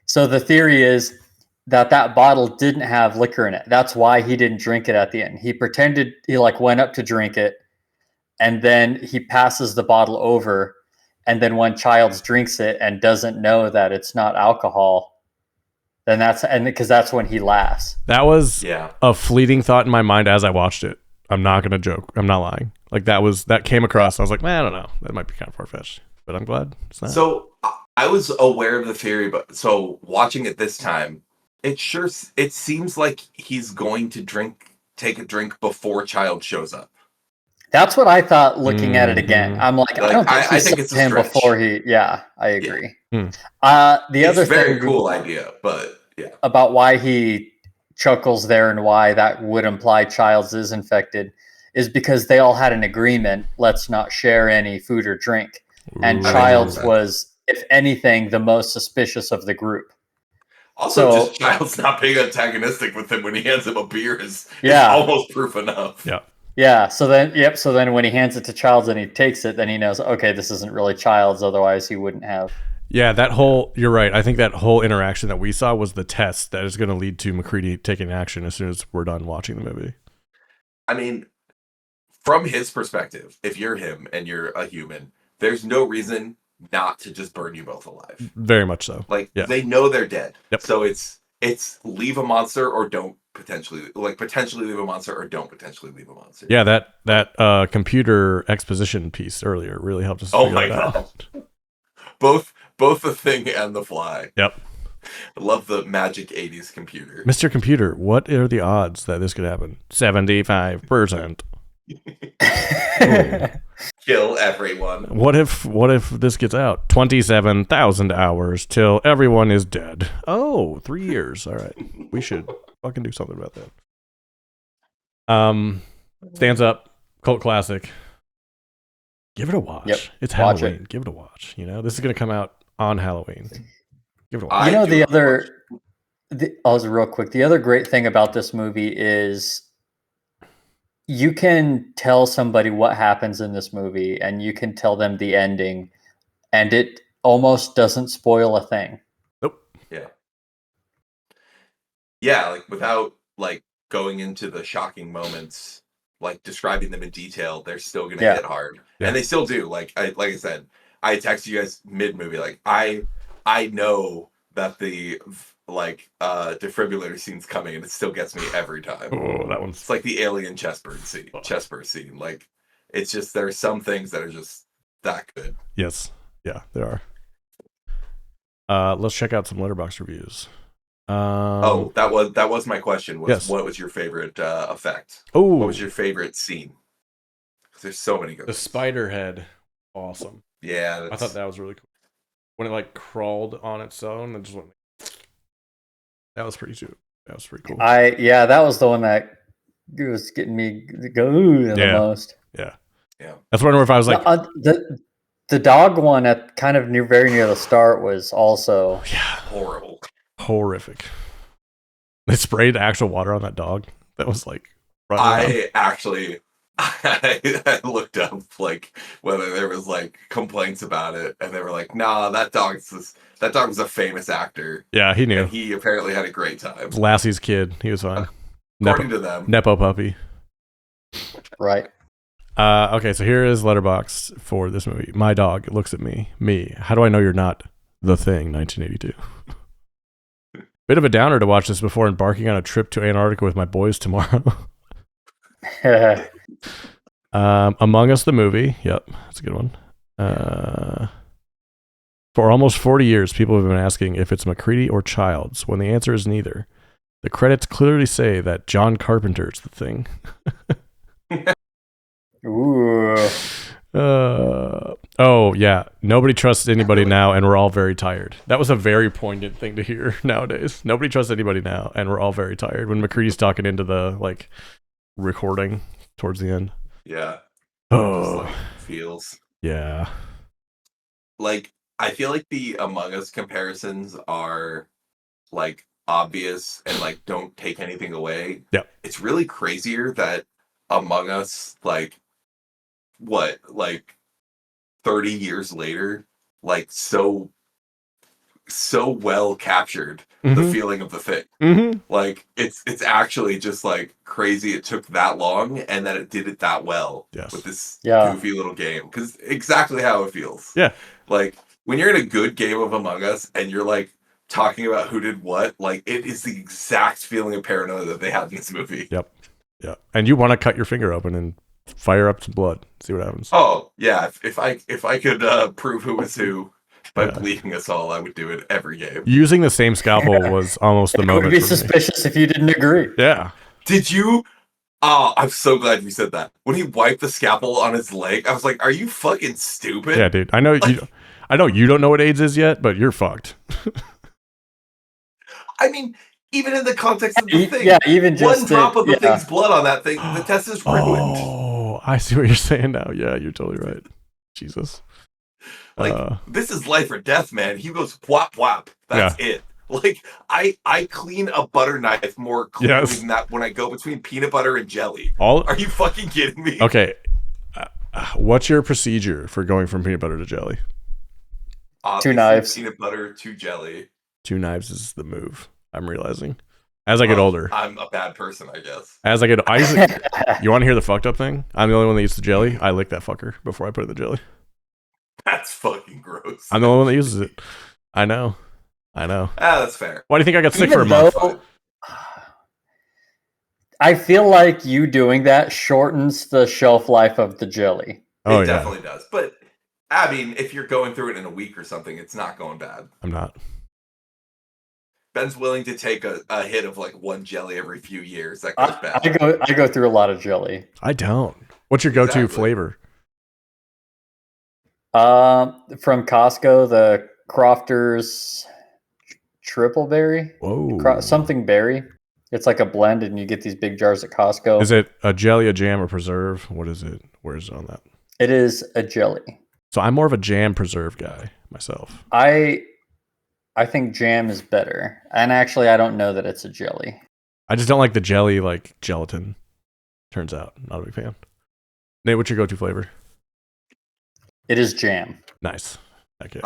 So the theory is that bottle didn't have liquor in it. That's why he didn't drink it at the end. He pretended he like went up to drink it, and then he passes the bottle over, and then when Childs drinks it and doesn't know that it's not alcohol, then because that's when he laughs. That was a fleeting thought in my mind as I watched it. I'm not gonna joke. I'm not lying. Like that came across. I was like, man, I don't know. That might be kind of far fetched, but I'm glad it's not. So I was aware of the theory, but so watching it this time, it seems like he's going to take a drink before Child shows up. That's what I thought looking at it again. I'm like, I don't think I think it's him before he. Yeah, I agree. Yeah. The other very cool idea, but yeah, about why he chuckles there and why that would imply Childs is infected is because they all had an agreement. Let's not share any food or drink, and Childs was, if anything, the most suspicious of the group. Also, just Childs not being antagonistic with him when he hands him a beer is almost proof enough. Yeah. Yeah. So then when he hands it to Childs and he takes it, then he knows, okay, this isn't really Childs. Otherwise, he wouldn't have. Yeah, you're right. I think that whole interaction that we saw was the test that is going to lead to McCready taking action as soon as we're done watching the movie. I mean, from his perspective, if you're him and you're a human, there's no reason not to just burn you both alive. Very much so. Like, they know they're dead. Yep. So it's leave a monster or don't potentially leave a monster or don't potentially leave a monster. Yeah, that computer exposition piece earlier really helped us figure that out. Both the Thing and the Fly. Yep. I love the magic 80s computer. Mr. Computer, what are the odds that this could happen? 75%. Kill everyone. What if this gets out? 27,000 hours till everyone is dead. Oh, 3 years. All right. We should fucking do something about that. Stands Up, cult classic. Give it a watch. Yep. It's Halloween. Give it a watch. You know, this is going to come out on Halloween. Give it a watch. You know, real quick. The other great thing about this movie is you can tell somebody what happens in this movie and you can tell them the ending and it almost doesn't spoil a thing. Nope. Yeah. Yeah, like without like going into the shocking moments, like describing them in detail, they're still going to hit hard. Yeah. And they still do. Like I said, I texted you guys mid-movie. Like I know that the defibrillator scene's coming, and it still gets me every time. Oh, that one's... It's like the alien chest burst scene. Like, it's just, there are some things that are just that good. Yes. Yeah, there are. Let's check out some Letterboxd reviews. That was my question. Yes. What was your favorite effect? Oh, what was your favorite scene? There's so many good. The spider head, awesome. Yeah, I thought that was really cool. When it like crawled on its own and just went. That was pretty cool. That was pretty cool. That was the one that was getting me to go the most. Yeah. That's one where if I was like, the dog one at kind of very near the start was also horrific. They sprayed actual water on that dog. That was like. I looked up like whether there was like complaints about it, and they were like, "Nah, that dog was a famous actor." Yeah, he knew. And he apparently had a great time. Lassie's kid, he was fine. According to them, Nepo puppy. Right. Okay, so here is Letterboxd for this movie. My dog looks at me. Me. How do I know you're not the Thing? 1982. Bit of a downer to watch this before embarking on a trip to Antarctica with my boys tomorrow. Among Us the movie. Yep, that's a good one. For almost 40 years, people have been asking if it's McCready or Childs, when the answer is neither. The credits clearly say that John Carpenter's the Thing. Ooh. Oh, yeah. Nobody trusts anybody now, and we're all very tired. That was a very poignant thing to hear nowadays. Nobody trusts anybody now, and we're all very tired. When McCready's talking into the, like, recording towards the end. Yeah. Oh. Just, like, feels. Yeah. Like, I feel like the Among Us comparisons are, like, obvious and, like, don't take anything away. Yeah. It's really crazier that Among Us, like, 30 years later, like, so well captured the feeling of the Thing. Mm-hmm. Like, it's actually just, like, crazy it took that long and that it did it that well with this goofy little game. Because exactly how it feels. Yeah. Like, when you're in a good game of Among Us and you're, like, talking about who did what, like, it is the exact feeling of paranoia that they had in this movie. Yep. Yeah. And you want to cut your finger open and fire up some blood, see what happens. Oh, yeah. If I could prove who was who by bleeding us all, I would do it every game. Using the same scalpel was almost the moment. It would be suspicious if you didn't agree. Yeah. Did you? Oh, I'm so glad you said that. When he wiped the scalpel on his leg, I was like, "Are you fucking stupid?" Yeah, dude. I know you don't know what AIDS is yet, but you're fucked. I mean, even in the context of the Thing, even just one drop of the Thing's blood on that thing, the test is ruined. Oh, I see what you're saying now. Yeah, you're totally right. Jesus. Like, this is life or death, man. He goes whop whop. That's it. Like, I clean a butter knife more cleanly than that when I go between peanut butter and jelly. Are you fucking kidding me? Okay. What's your procedure for going from peanut butter to jelly? 2 knives. Peanut butter to jelly. 2 knives is the move, I'm realizing. As I get older. I'm a bad person, I guess. As I get you want to hear the fucked up thing? I'm the only one that eats the jelly. I lick that fucker before I put it in the jelly. That's fucking gross. I'm the only one that uses it. I know. That's fair. Why do you think I got sick for a month? I feel like you doing that shortens the shelf life of the jelly. It definitely does. But, I mean, if you're going through it in a week or something, it's not going bad. I'm not. Ben's willing to take a hit of like one jelly every few years. That goes bad. I go through a lot of jelly. I don't. What's your go-to flavor? From Costco, the Crofters Triple Berry. Whoa. Something berry. It's like a blend, and you get these big jars at Costco. Is it a jelly, a jam, or preserve? What is it? Where is it on that? It is a jelly. So I'm more of a jam preserve guy myself. I think jam is better. And actually, I don't know that it's a jelly. I just don't like the jelly, like gelatin. Turns out, not a big fan. Nate, what's your go-to flavor? It is jam. Nice. Okay.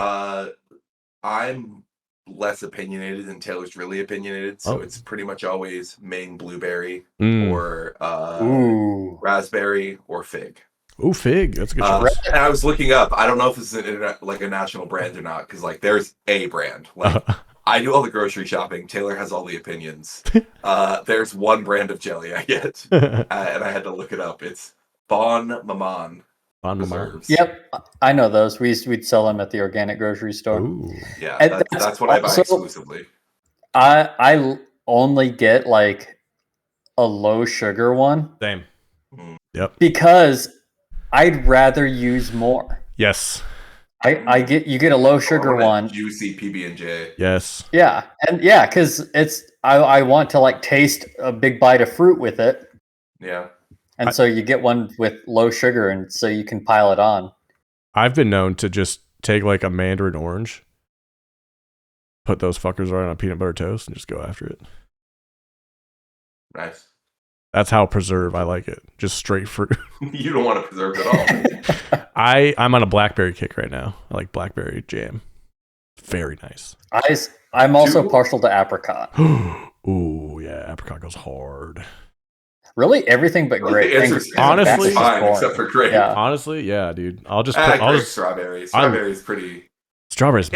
I'm less opinionated than Taylor's really opinionated, so it's pretty much always Maine blueberry or raspberry or fig. Ooh, fig. That's a good choice. And I was looking up. I don't know if this is like a national brand or not, because like there's a brand. Like I do all the grocery shopping. Taylor has all the opinions. There's one brand of jelly I get, and I had to look it up. It's Bon Maman. On my preserves. Yep, I know those. We'd sell them at the organic grocery store. Ooh. Yeah, And that's what I buy also- exclusively. I only get like a low sugar one Same. Mm. Yep. because I'd rather use more. Yes. You get a low sugar I want a one. juicy PB&J. Yes. Yeah, and yeah, because I want to like taste a big bite of fruit with it, Yeah. and so you get one with low sugar, and so you can pile it on. I've been known to just take like a mandarin orange, put those fuckers right on a peanut butter toast, and just go after it. Nice. That's how preserve I like it. Just straight fruit. You don't want to preserve it all. I'm on a blackberry kick right now. I like blackberry jam. Very nice. I'm also Two? partial to apricot. Ooh, yeah, apricot goes hard. Really, everything but Like, grape. the answer's Honestly- fine, boring. except for grape. Yeah. Honestly, yeah, dude. I'll just Grape, strawberry. Strawberry's pretty. strawberries.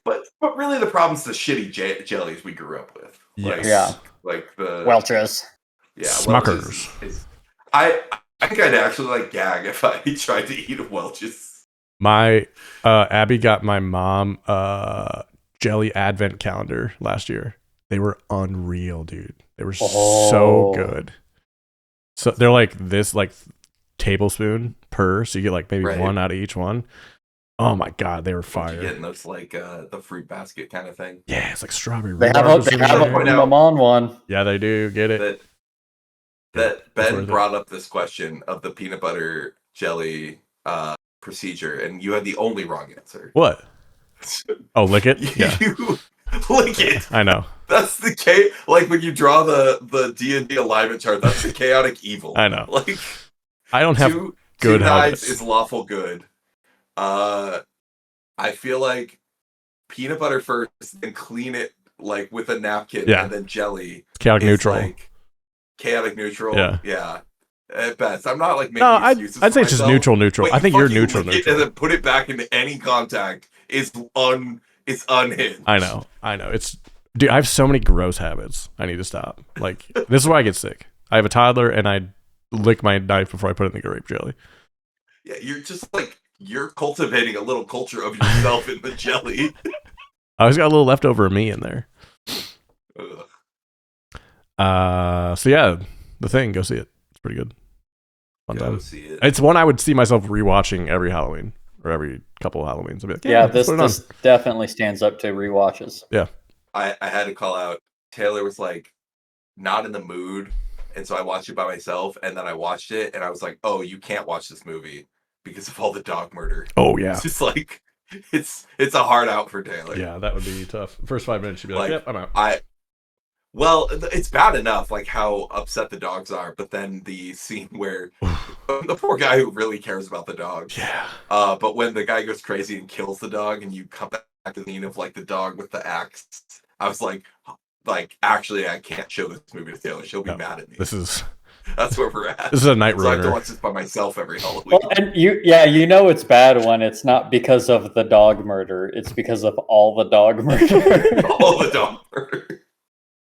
But really the problem's the shitty jellies we grew up with. Like, Yes. Yeah. Like the Welch's. yeah, Smuckers. Welch's is- I think I'd actually like gag if I tried to eat a Welch's. My Abby got my mom jelly advent calendar last year. They were unreal, dude. They were so Oh. good. So they're like this like tablespoon per, so you get like maybe Right. one out of each one. Oh my god, they were What you fire. get in those like the fruit basket kind of thing. Yeah, it's like strawberry. They have rhubarb a or something. point out- Mamon one. Yeah, they do. Get it. That That's Ben worth it. brought up this question of the peanut butter jelly procedure, and you had the only wrong answer. What? Oh, lick it. Yeah, You lick it. I know. That's the like when you draw the D&D alignment chart. That's the chaotic evil. I know. Like I don't have two good knives habits. is lawful good. I feel like peanut butter first, then clean it like with a napkin, Yeah. and then jelly. chaotic is, neutral. Like, chaotic neutral. Yeah. Yeah. At best, I'm not like making No, excuses. I'd for say it's just myself, neutral. but I think you're fucking neutral. lick it and then put it back into any contact is unhinged. I know. It's dude. I have so many gross habits. I need to stop. Like this is why I get sick. I have a toddler, and I lick my knife before I put it in the grape jelly. Yeah, you're cultivating a little culture of yourself in the jelly. I always got a little leftover of me in there. Ugh. So yeah, The Thing. Go see it. It's pretty good. Fun Go time. see it. It's one I would see myself rewatching every Halloween or every couple of Halloweens. I'd be like, Yeah, let's put it on. this definitely stands up to rewatches. I had to call out. Taylor was like not in the mood, and so I watched it by myself, and then I watched it, and I was like, "Oh, you can't watch this movie because of all the dog murder." Oh yeah, It's just like it's a hard out for Taylor. yeah, that would be tough. First 5 minutes, she'd be like, Like, "Yep, I'm out." Well, it's bad enough, like how upset the dogs are, but then the scene where the poor guy who really cares about the dog. Yeah, But when the guy goes crazy and kills the dog, and you come back to the scene of like the dog with the axe, I was like, actually, I can't show this movie to Taylor. She'll be No, mad at me. this is That's where we're at. a night So I have to ruiner. watch this by myself every Halloween. Well, and you know it's bad when it's not because of the dog murder; it's because of all the dog murder. All the dog murder.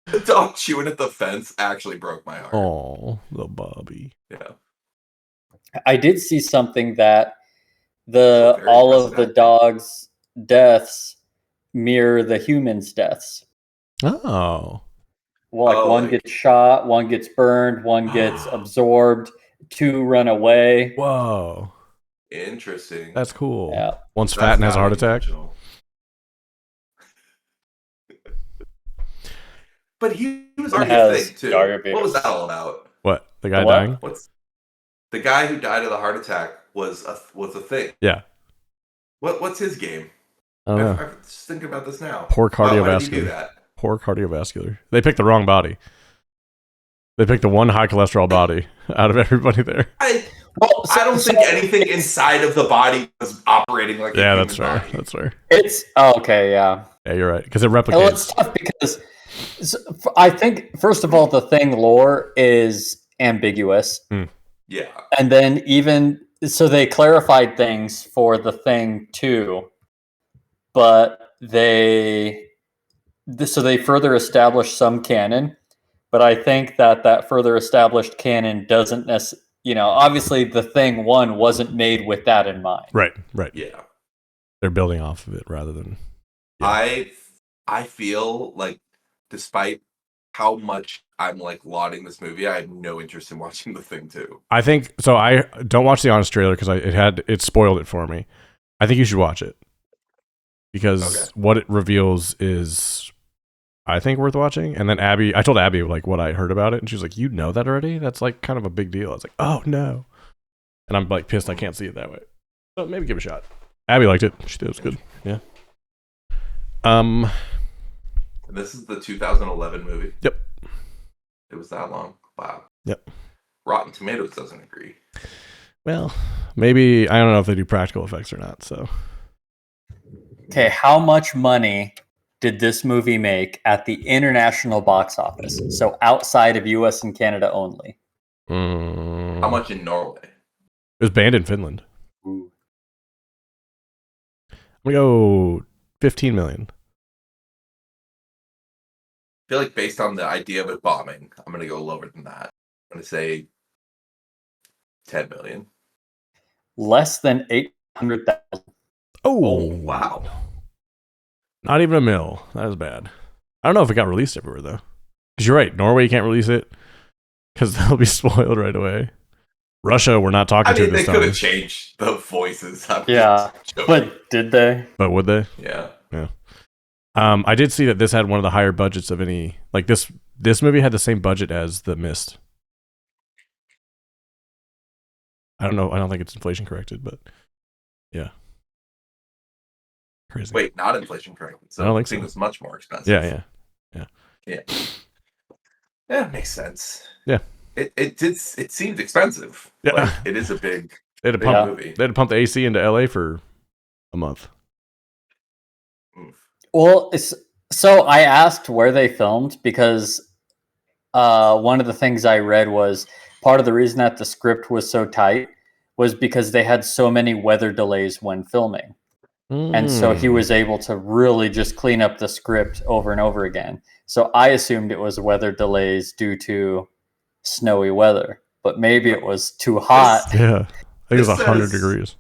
The dog chewing at the fence actually broke my heart. Oh, little Bobby. Yeah. I did see something that Very all of the impressive. dogs' deaths mirror the humans' deaths. Oh, Well, like Oh, one like- gets shot, one gets burned, one gets absorbed, two run away. whoa, Interesting. that's cool. Yeah. One's That's fat and has a not heart attack. intentional. But he was One already a has thing too. diabetes. What was that all about? What? The guy The what? dying? What's the guy who died of the heart attack was a thing. Yeah. What's his game? I don't know. I'm just thinking about this now. Poor Why did he do cardiovascular. that? Poor cardiovascular. They picked the wrong body. They picked the one high cholesterol body out of everybody there. I Well, don't think anything inside of the body was operating like Yeah, a that's human fair. body. That's fair. It's okay. Yeah. Yeah, you're right. Because it Well, replicates. it's tough because I think first of all the Thing lore is ambiguous, Yeah. and then even so they clarified things for the Thing too, but they further established some canon, but I think that further established canon doesn't obviously the Thing 1 wasn't made with that in mind. Right. Yeah. They're building off of it rather than. Yeah. I feel like, despite how much I'm like lauding this movie, I have no interest in watching The Thing 2. I think so. I don't watch the honest trailer because it spoiled it for me. I think you should watch it because what it reveals is, I think, worth watching. And then I told Abby like what I heard about it, and she was like, "You know that already? That's like kind of a big deal." I was like, "Oh no," and I'm like pissed I can't see it that way. So maybe give it a shot. Abby liked it. She did. It was good. Yeah. This is the 2011 movie. Yep. It was that long. Wow. Yep. Rotten Tomatoes doesn't agree. Well, maybe I don't know if they do practical effects or not. So. Okay, how much money did this movie make at the international box office? So outside of US and Canada only. How much in Norway? It was banned in Finland. Ooh. I'm gonna go 15 million. I feel like based on the idea of it bombing, I'm gonna go lower than that. I'm gonna say 10 million. Less than 800,000. Oh wow. Not even a mil. That is bad. I don't know if it got released everywhere though. Because you're right, Norway can't release it because they'll be spoiled right away. Russia, we're not talking to this they time. could have changed the voices. Yeah, but did they? But would they? Yeah. I did see that this had one of the higher budgets of any. Like this movie had the same budget as The Mist. I don't know. I don't think it's inflation corrected, but yeah. Crazy. Wait, not inflation corrected. So I don't think it so. was much more expensive. Yeah. Yeah, makes sense. Yeah. It seemed expensive. Yeah. Like, it is a big They had to movie. They had to pump the AC into LA for a month. Well, so I asked where they filmed because one of the things I read was part of the reason that the script was so tight was because they had so many weather delays when filming. And so he was able to really just clean up the script over and over again. So I assumed it was weather delays due to snowy weather, but maybe it was too hot. Yeah. I think it was 100 degrees.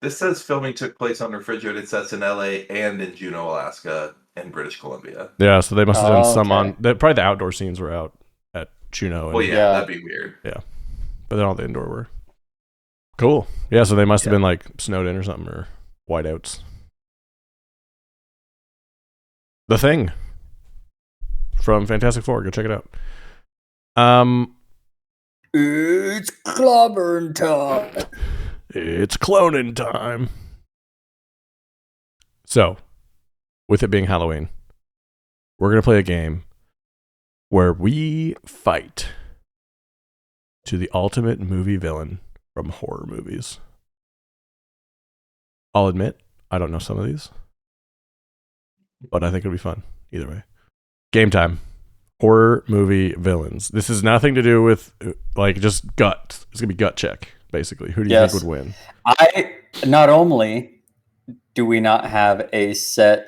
This says filming took place on refrigerated sets in LA and in Juneau, Alaska, and British Columbia. Yeah, so they must have done some on. Probably the outdoor scenes were out at Juneau. Well, yeah, that'd be weird. Yeah, but then all the indoor were. Cool. Yeah, so they must have been like snowed in or something or whiteouts. The Thing from Fantastic Four. Go check it out. It's clobbering time. It's cloning time. So, with it being Halloween, we're going to play a game where we fight to the ultimate movie villain from horror movies. I'll admit, I don't know some of these, but I think it'll be fun either way. Game time. Horror movie villains. This has nothing to do with like just gut. It's going to be gut check. Basically, who do you think would win? Not only do we not have a set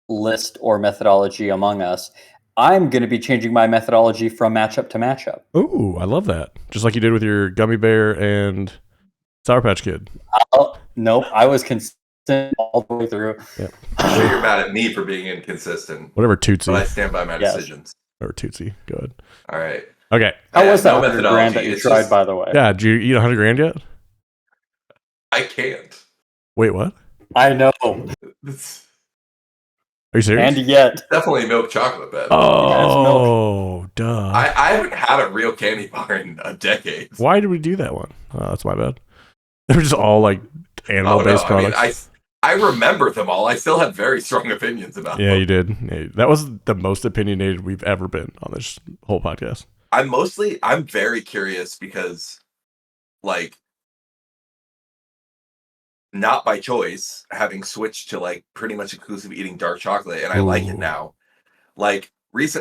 list or methodology among us, I'm going to be changing my methodology from matchup to matchup. Ooh, I love that. Just like you did with your Gummy Bear and Sour Patch Kid. Nope, I was consistent all the way through. Yep. I'm sure you're mad at me for being inconsistent. Whatever, Tootsie. But I stand by my decisions. Or Tootsie. Go ahead. All right. Okay. How was that $100,000 that you tried, by the way? Yeah, did you eat $100,000 yet? I can't. Wait, what? I know. Are you serious? And yet. Definitely milk chocolate bed. Oh, duh. I haven't had a real candy bar in a decade. Why did we do that one? Oh, that's my bad. They were just all like animal-based products. I remember them all. I still had very strong opinions about them. Yeah, you did. Yeah, that was the most opinionated we've ever been on this whole podcast. I'm very curious because, like, not by choice, having switched to like pretty much exclusive eating dark chocolate, and I like it now. Like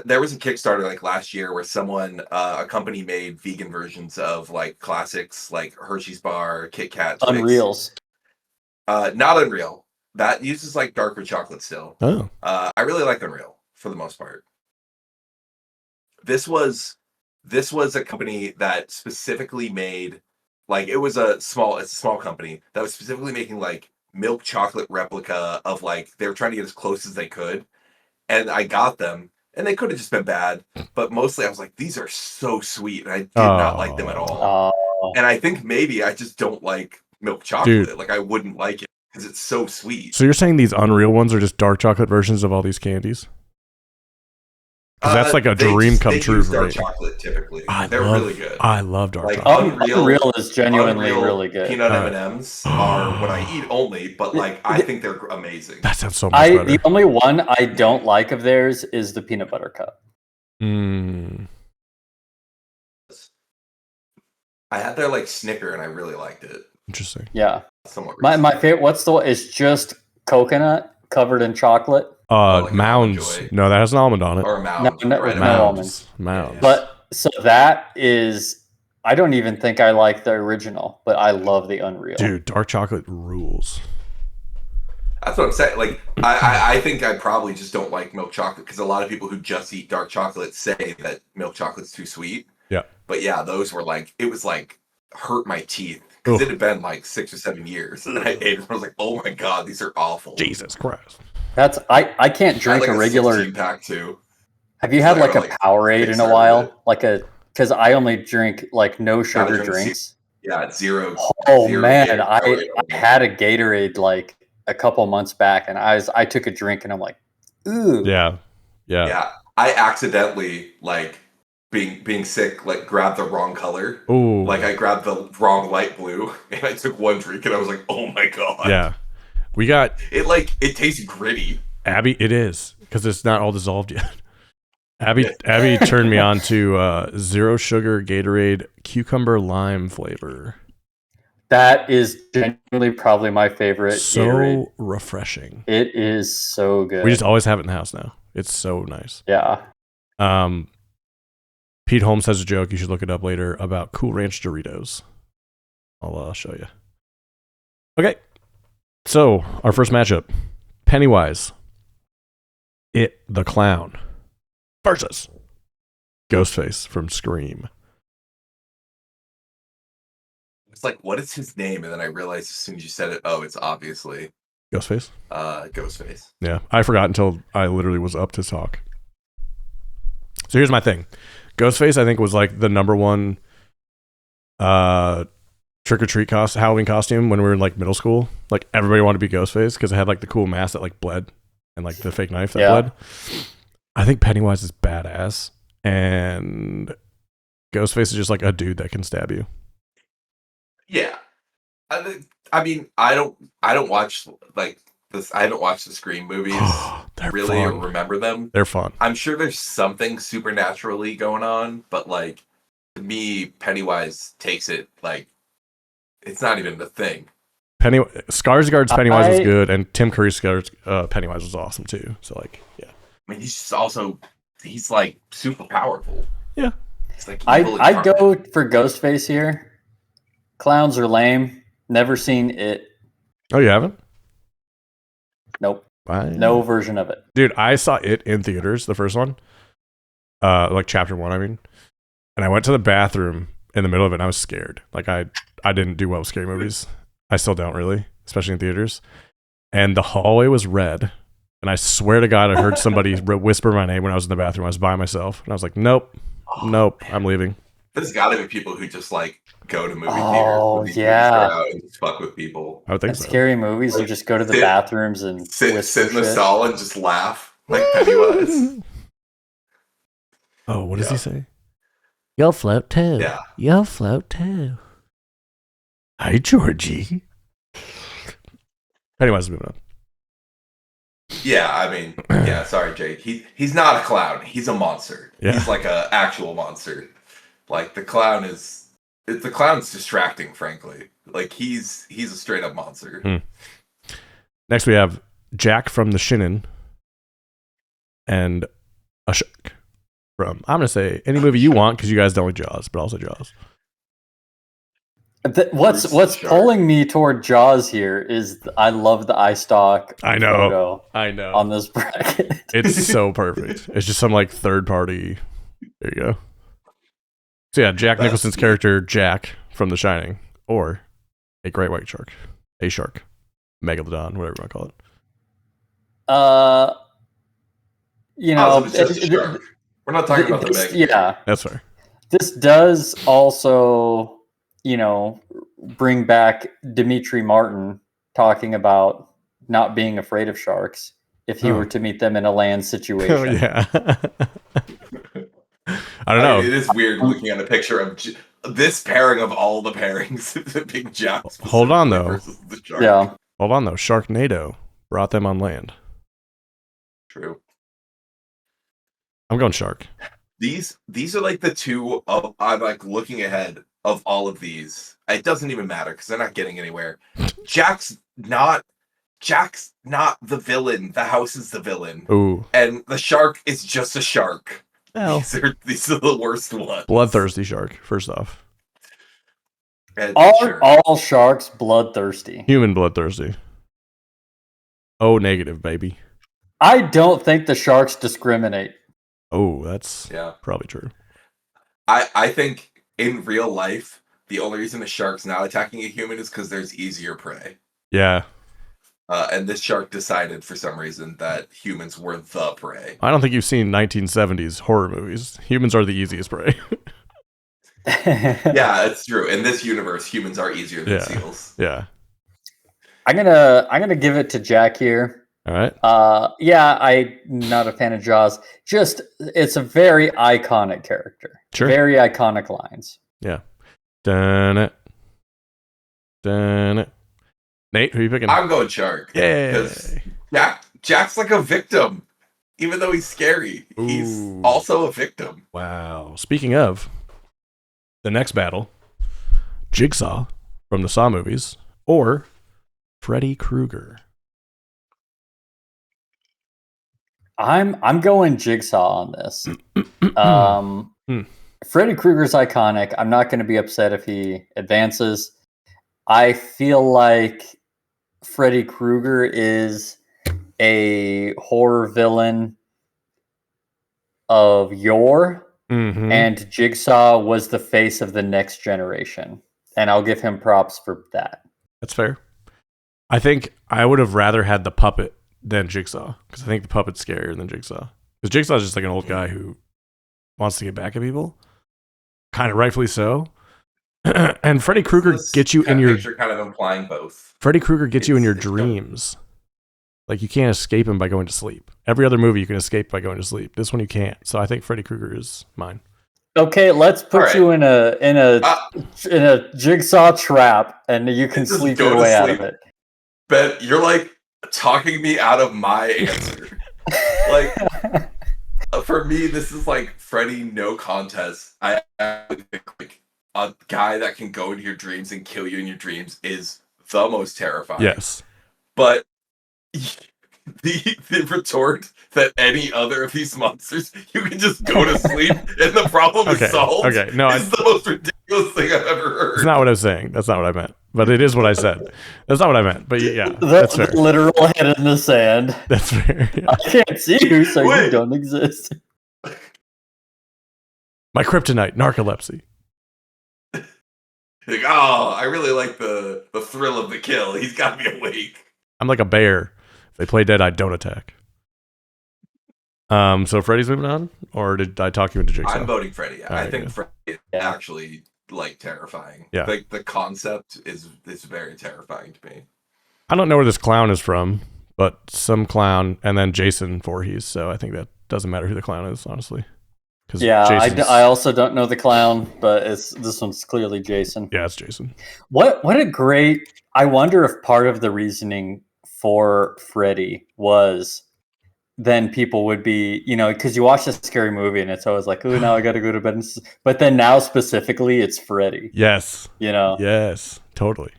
there was a Kickstarter like last year where someone, a company made vegan versions of like classics like Hershey's bar, Kit Kat, Unreals. Not Unreal. That uses like darker chocolate still. Oh. I really like Unreal for the most part. This was this was a company that specifically made, like, it's a small company that was specifically making like milk chocolate replica of, like, they were trying to get as close as they could, and I got them, and they could have just been bad, but mostly I was like, these are so sweet, and I did not like them at all. And I think maybe I just don't like milk chocolate. Dude. Like, I wouldn't like it because it's so sweet. So you're saying these Unreal ones are just dark chocolate versions of all these candies? Because that's like a dream come true for dark me. chocolate typically. They're really good. I love dark Like, chocolate. Unreal is genuinely really good. Peanut M&Ms are what I eat only, but like I think they're amazing. That sounds so much better. The only one I don't like of theirs is the peanut butter cup. I had their like Snicker and I really liked it. Interesting. Yeah. Somewhat My favorite. What's the one? It's just coconut covered in chocolate. like Mounds. No, that has an almond on it. Or a mound. No, right? no almonds. Mounds. But so that is. I don't even think I like the original, but I love the Unreal. Dude, dark chocolate rules. That's what I'm saying. Like, I think I probably just don't like milk chocolate because a lot of people who just eat dark chocolate say that milk chocolate's too sweet. Yeah. But yeah, those were like, it was like hurt my teeth because it had been like 6 or 7 years, and I ate it. I was like, oh my god, these are awful. Jesus Christ. That's I can't drink like a regular pack too. Have you had like a Powerade in a while? Because I only drink like no sugar drinks. Yeah, zero. Oh man, I had a Gatorade like a couple months back, and I took a drink, and I'm like, ooh. Yeah. I accidentally, like, being sick, like, grabbed the wrong color. Ooh. Like, I grabbed the wrong light blue, and I took one drink, and I was like, oh my god. Yeah. We got it. Like, it tastes gritty. Abby. It is because it's not all dissolved yet. Abby turned me on to zero sugar Gatorade cucumber lime flavor. That is genuinely probably my favorite. So Gatorade. refreshing. It is so good. We just always have it in the house now. It's so nice. Yeah. Pete Holmes has a joke. You should look it up later about Cool Ranch Doritos. I'll show you. Okay. So our first matchup: Pennywise, It the Clown, versus Ghostface from Scream. It's like, what is his name? And then I realized as soon as you said it, oh, it's obviously Ghostface. Ghostface. Yeah, I forgot until I literally was up to talk. So here's my thing: Ghostface, I think, was like the number one trick or treat Halloween costume when we were in like middle school. Like everybody wanted to be Ghostface because it had like the cool mask that like bled and like the fake knife that bled. I think Pennywise is badass, and Ghostface is just like a dude that can stab you. Yeah, I mean, I don't watch like this. I haven't watched the Scream movies really fun. or remember them. They're fun. I'm sure there's something supernaturally going on, but like to me, Pennywise takes it like it's not even the thing. Skarsgård's Pennywise was good, and Tim Curry's Pennywise was awesome too. So like, yeah. I mean, he's like super powerful. Yeah. It's like I'd go for Ghostface here. Clowns are lame. Never seen it. Oh, you haven't? Nope. No version of it. Dude, I saw it in theaters, the first one. Like chapter 1, I mean. And I went to the bathroom in the middle of it, and I was scared. Like, I didn't do well with scary movies. I still don't really, especially in theaters. And the hallway was red. And I swear to God, I heard somebody whisper my name when I was in the bathroom. I was by myself. And I was like, nope, I'm leaving. There's got to be people who just like go to movie theaters. Oh, yeah. And just fuck with people. I would think so. Scary movies, you just go to the bathrooms and sit in the stall and just laugh like Pennywise. Oh, what does he say? You'll float too. Yeah. You'll float too. Hi, Georgie. Pennywise is moving on. Yeah, I mean, yeah, sorry, Jake. He's not a clown. He's a monster. Yeah. He's like an actual monster. Like the clown's distracting, frankly. Like he's a straight up monster. Next we have Jack from the Shinnin and Ashok from, I'm gonna say any movie you want because you guys don't like Jaws, but also Jaws. What's pulling me toward Jaws here is I love the iStock photo on this bracket. It's so perfect. It's just some like third party. There you go. So yeah, Jack That's Nicholson's neat. character Jack from The Shining, or a great white shark, a shark, megalodon, whatever you want to call it. So it's just a shark. We're not talking about the Meg. Yeah, That's fair. this does also, bring back Dimitri Martin talking about not being afraid of sharks if he were to meet them in a land situation. Oh yeah. I don't know. It is weird looking at a picture of this pairing of all the pairings, the big Jack. Hold on, though. Versus the shark. Yeah. Hold on though. Sharknado brought them on land. True. I'm going shark. These are like the two of I'm like looking ahead of all of these. It doesn't even matter because they're not getting anywhere. Jack's not the villain. The house is the villain. Ooh. And the shark is just a shark. Well, These are the worst ones. bloodthirsty shark. First off, All sharks bloodthirsty? human bloodthirsty. Oh, negative, baby. I don't think the sharks discriminate. Oh, that's Yeah. probably true. I think in real life, the only reason a shark's not attacking a human is because there's easier prey. Yeah. And this shark decided for some reason that humans were the prey. I don't think you've seen 1970s horror movies. Humans are the easiest prey. Yeah, it's true. In this universe, humans are easier than seals. Yeah. I'm gonna give it to Jack here. All right. I'm not a fan of Jaws. Just it's a very iconic character. Sure. Very iconic lines. Yeah. Dun it. Dun it. Nate, who are you picking? I'm going shark. Yay. Because Jack's like a victim. Even though he's scary, he's Ooh. also a victim. Wow. Speaking of, the next battle, Jigsaw from the Saw movies or Freddy Krueger. I'm going Jigsaw on this. Freddy Krueger's iconic. I'm not going to be upset if he advances. I feel like Freddy Krueger is a horror villain of yore, and Jigsaw was the face of the next generation. And I'll give him props for that. That's fair. I think I would have rather had the puppet than Jigsaw, because I think the puppet's scarier than Jigsaw. Because Jigsaw is just like an old guy who wants to get back at people, kind of rightfully so. And Freddy Krueger gets you in your. You're kind of implying both. Freddy Krueger gets you in your dreams. Like you can't escape him by going to sleep. Every other movie you can escape by going to sleep. This one you can't. So I think Freddy Krueger is mine. Okay, let's put you in a Jigsaw trap, and you can Just sleep go your to way out sleep. of it. Ben, you're like talking me out of my answer. Like, for me, this is like Freddy, no contest. I think like a guy that can go into your dreams and kill you in your dreams is the most terrifying. Yes. But the retort that any other of these monsters, you can just go to sleep and the problem is solved. Okay, no, is the most ridiculous thing I've ever heard. It's not what I was saying. That's not what I meant. But it is what I said. That's not what I meant. But yeah, The that's fair. literal head in the sand. That's fair. Yeah. I can't see you, so you Wait. don't exist. My kryptonite, narcolepsy. Like, oh, I really like the thrill of the kill. He's got me awake. I'm like a bear. If they play dead, I don't attack. So Freddy's moving on, or did I talk you into Jigsaw? I'm voting Freddy. All I right, think good. Freddy is actually like terrifying. Yeah. Like the concept is very terrifying to me. I don't know where this clown is from, but some clown, and then Jason Voorhees. So I think that doesn't matter who the clown is, honestly. Yeah, Jason's- I also don't know the clown, but this one's clearly Jason. Yeah, it's Jason. What a great... I wonder if part of the reasoning for Freddy was then people would be, because you watch a scary movie and it's always like, oh, now I got to go to bed. But then now specifically, it's Freddy. Yes. Yes, totally.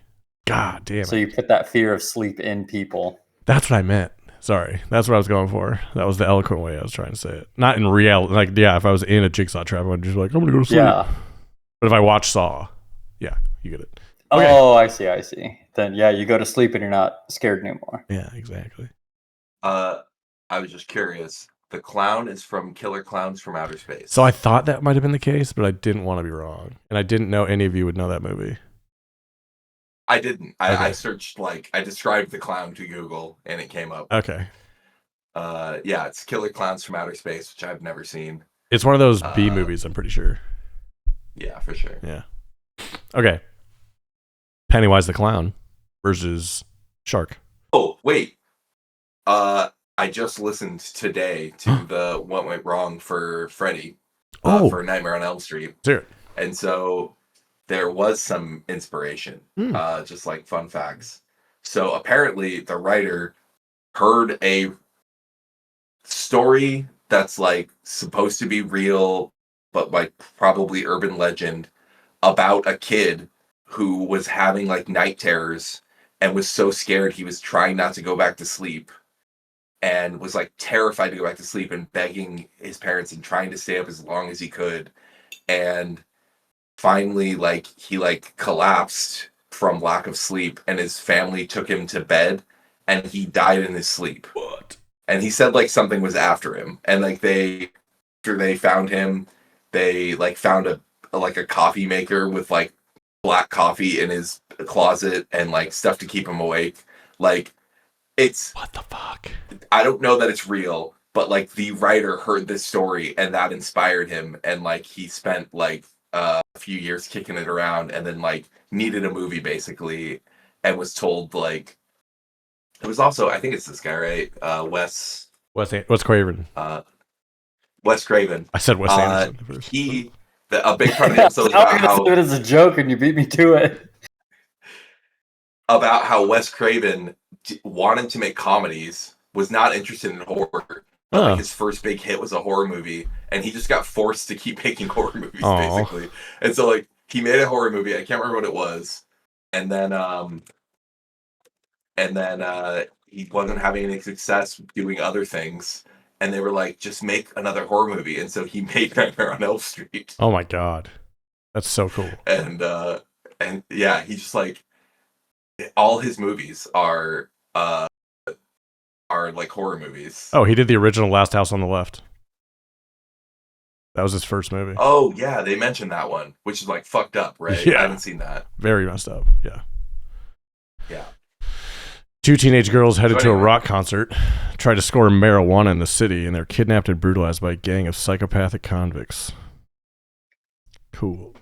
God damn it. So you put that fear of sleep in people. That's what I meant. Sorry. That's what I was going for. That was the eloquent way I was trying to say it. Not in reality. Like, yeah, if I was in a Jigsaw trap, I would just be like, I'm going to go to sleep. Yeah. But if I watch Saw, yeah, you get it. Okay. Oh, I see. Then, yeah, you go to sleep and you're not scared anymore. Yeah, exactly. I was just curious. The clown is from Killer Clowns from Outer Space. So I thought that might have been the case, but I didn't want to be wrong. And I didn't know any of you would know that movie. I didn't. Okay. I searched, I described the clown to Google, and it came up. Okay. Yeah, it's Killer Clowns from Outer Space, which I've never seen. It's one of those B movies, I'm pretty sure. Yeah, for sure. Yeah. Okay. Pennywise the Clown versus Shark. Oh, wait. I just listened today to the What Went Wrong for Freddy for Nightmare on Elm Street. Sure. And so there was some inspiration, just like fun facts. So apparently the writer heard a story that's like supposed to be real, but like probably urban legend about a kid who was having like night terrors and was so scared he was trying not to go back to sleep and was like terrified to go back to sleep and begging his parents and trying to stay up as long as he could. And finally, like, he like collapsed from lack of sleep and his family took him to bed and he died in his sleep. What? And he said like something was after him. And like after they found him, they like found a coffee maker with like black coffee in his closet and like stuff to keep him awake. Like, it's, what the fuck? I don't know that it's real, but like the writer heard this story and that inspired him, and like he spent like a few years kicking it around and then like needed a movie basically and was told like it was also, I think it's this guy, right? Wes Craven. Wes Craven. I said Wes Anderson first. A big part of the episode is about how it as a joke and you beat me to it. About how Wes Craven wanted to make comedies, was not interested in horror. But like his first big hit was a horror movie, and he just got forced to keep making horror movies, basically. And so like he made a horror movie, I can't remember what it was, and then he wasn't having any success doing other things, and they were like, just make another horror movie, and so he made Nightmare on Elm Street. Oh my god, that's so cool. And yeah, he just like all his movies are like horror movies. Oh, he did the original Last House on the Left. That was his first movie. Oh yeah, they mentioned that one, which is like fucked up, right? Yeah. I haven't seen that. Very messed up. Yeah. Yeah. Two teenage girls headed to a rock concert, tried to score marijuana in the city, and they're kidnapped and brutalized by a gang of psychopathic convicts. Cool.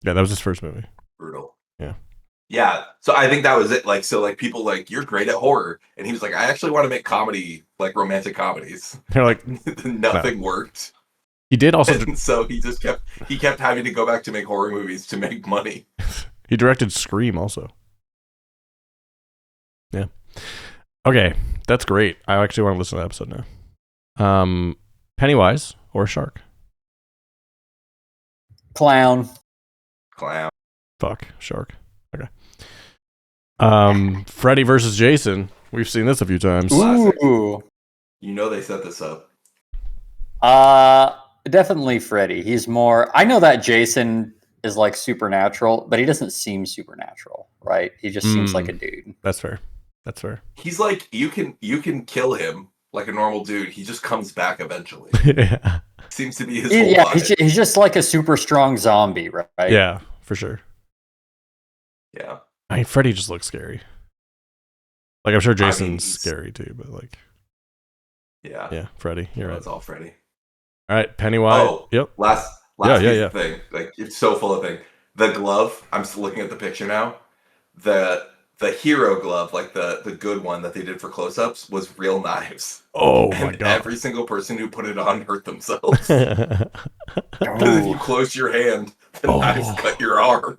Yeah, that was his first movie. Brutal. Yeah. Yeah. So I think that was it. Like, so like people like, you're great at horror. And he was like, I actually want to make comedy, like romantic comedies. They're like, nothing worked. He did also. And so he just kept having to go back to make horror movies to make money. He directed Scream also. Yeah. Okay, that's great. I actually want to listen to that episode now. Pennywise or Shark? Clown. Fuck, Shark. Okay. Freddy versus Jason. We've seen this a few times. Ooh. You know they set this up. Definitely Freddy. He's more. I know that Jason is like supernatural, but he doesn't seem supernatural, right? He just seems like a dude. That's fair. He's like, you can kill him like a normal dude. He just comes back eventually. Yeah. Seems to be his whole life. He's just like a super strong zombie, right? Yeah, for sure. Yeah. I mean, Freddy just looks scary. Like, I'm sure Jason's scary too, but like, yeah, Freddy. You're right. It's all Freddy. All right, Pennywise. Oh, yep. Last thing. Like, it's so full of things. The glove. I'm still looking at the picture now. The hero glove, like the good one that they did for close-ups, was real knives. Oh and my god! Every single person who put it on hurt themselves. Because if you close your hand, the knives cut your arm.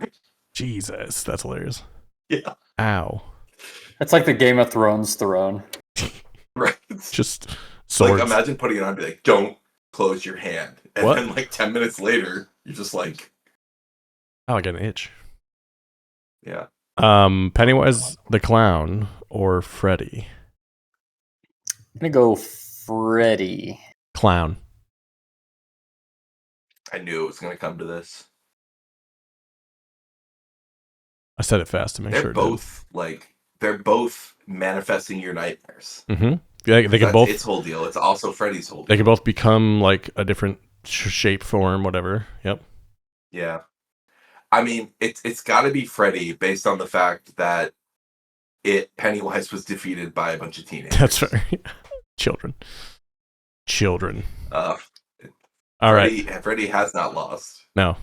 Jesus, that's hilarious. Yeah. Ow. It's like the Game of Thrones throne. Right. Just swords. Like, imagine putting it on and be like, don't close your hand. And what? then like 10 minutes later, you're just like... Oh, I get an itch. Yeah. Pennywise the Clown or Freddy? I'm gonna go Freddy. Clown. I knew it was gonna come to this. I said it fast to make sure. They're both manifesting your nightmares. Mm-hmm. They can That's both. its whole deal. It's also Freddy's whole deal. They can both become like a different shape, form, whatever. Yep. Yeah. I mean, it's got to be Freddy based on the fact that Pennywise was defeated by a bunch of teenagers. That's right. Children. Uh, All right. Freddy has not lost. Now,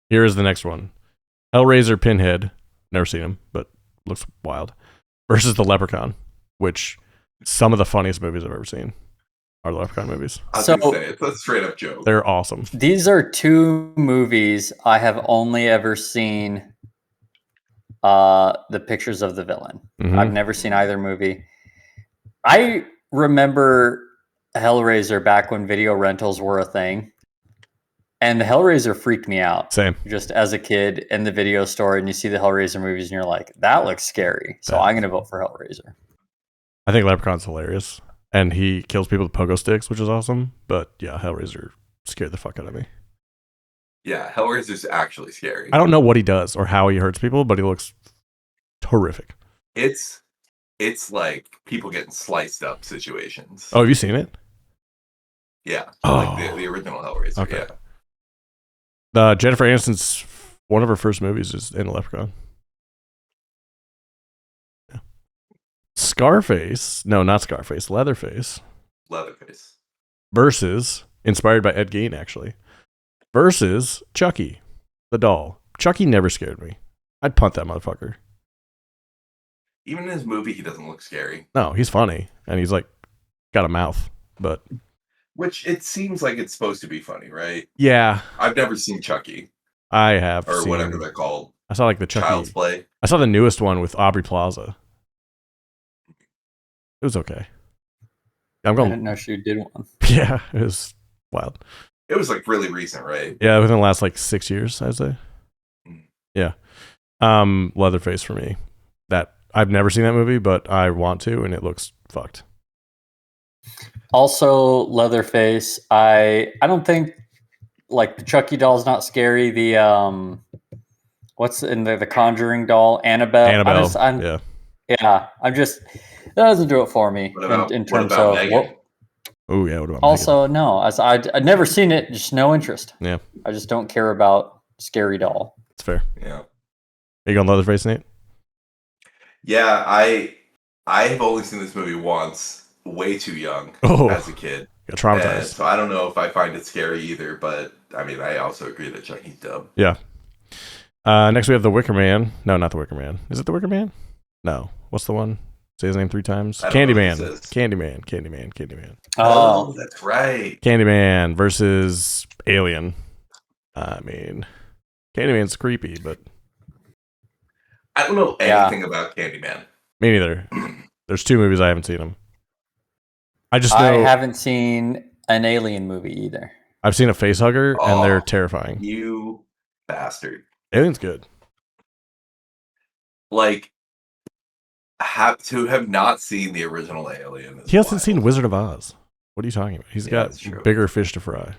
here is the next one. Hellraiser Pinhead. Never seen him, but looks wild. Versus the Leprechaun, which some of the funniest movies I've ever seen are the Leprechaun movies. I was going to say, it's a straight up joke. They're awesome. These are two movies I have only ever seen the pictures of the villain. Mhm. I've never seen either movie. I remember Hellraiser back when video rentals were a thing. And the Hellraiser freaked me out. Same. Just as a kid in the video store, and you see the Hellraiser movies, and you're like, that looks scary. So I'm going to vote for Hellraiser. I think Leprechaun's hilarious. And he kills people with pogo sticks, which is awesome. But yeah, Hellraiser scared the fuck out of me. Yeah, Hellraiser's actually scary. I don't know what he does or how he hurts people, but he looks horrific. It's like people getting sliced up situations. Oh, have you seen it? Yeah. Oh. Like the original Hellraiser. Okay. Yeah. Jennifer Aniston's one of her first movies is in Leprechaun. Yeah. Scarface. No, not Scarface. Leatherface. Versus, inspired by Ed Gein, actually. Versus Chucky, the doll. Chucky never scared me. I'd punt that motherfucker. Even in his movie, he doesn't look scary. No, he's funny. And he's like, got a mouth. But which it seems like it's supposed to be funny, right? Yeah. I've never seen Chucky. I have or seen, whatever they're called. I saw like the Chucky. Child's Play. I saw the newest one with Aubrey Plaza. It was okay. I'm I going. didn't know she did one. Yeah, it was wild. It was like really recent, right? Yeah, within the last like 6 years, I'd say. Mm. Yeah. Leatherface for me. That I've never seen that movie, but I want to, and it looks fucked. Also, Leatherface. I don't think like the Chucky doll's not scary. The what's in the Conjuring doll, Annabelle. I'm just that doesn't do it for me in terms of Megan? Oh yeah, what about also Megan? No, I'd never seen it, just no interest. Yeah, I just don't care about scary doll. It's fair. Yeah. Are you going Leatherface, Nate? Yeah, I have only seen this movie once, way too young as a kid. Got traumatized. So I don't know if I find it scary either, but I mean, I also agree that Chucky's dumb. Yeah. Next we have The Wicker Man. No, not The Wicker Man. Is it The Wicker Man? No. What's the one? Say his name 3 times. Candyman. Candyman. Oh, that's right. Candyman versus Alien. I mean, Candyman's creepy, but I don't know anything about Candyman. Me neither. There's 2 movies I haven't seen them. I haven't seen an Alien movie either. I've seen a Facehugger, and they're terrifying. You bastard. Alien's good. Like, have not seen the original Alien. He hasn't seen Wizard of Oz. What are you talking about? He's got bigger fish to fry.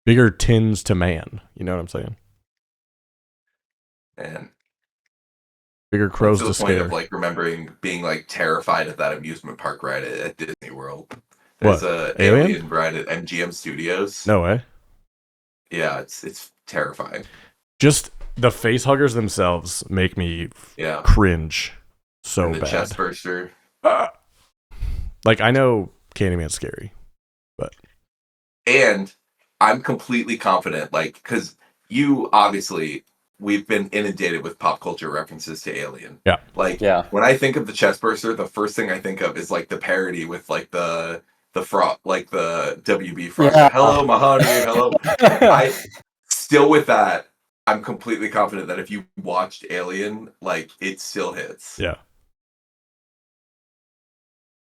Bigger tins to man. You know what I'm saying? And bigger crows to the point scare. Of like remembering being like terrified at that amusement park ride at Disney World. There's a Alien ride at MGM Studios. No way. Yeah, it's terrifying. Just the face huggers themselves make me cringe so and the bad. Chest burster. Like I know Candyman's scary, but and I'm completely confident, like because you obviously. We've been inundated with pop culture references to Alien. Yeah. Like, when I think of the chest burster, the first thing I think of is like the parody with like the frog, like the WB frog. Yeah. Hello, Mahoney. Hello. Still with that, I'm completely confident that if you watched Alien, like it still hits. Yeah.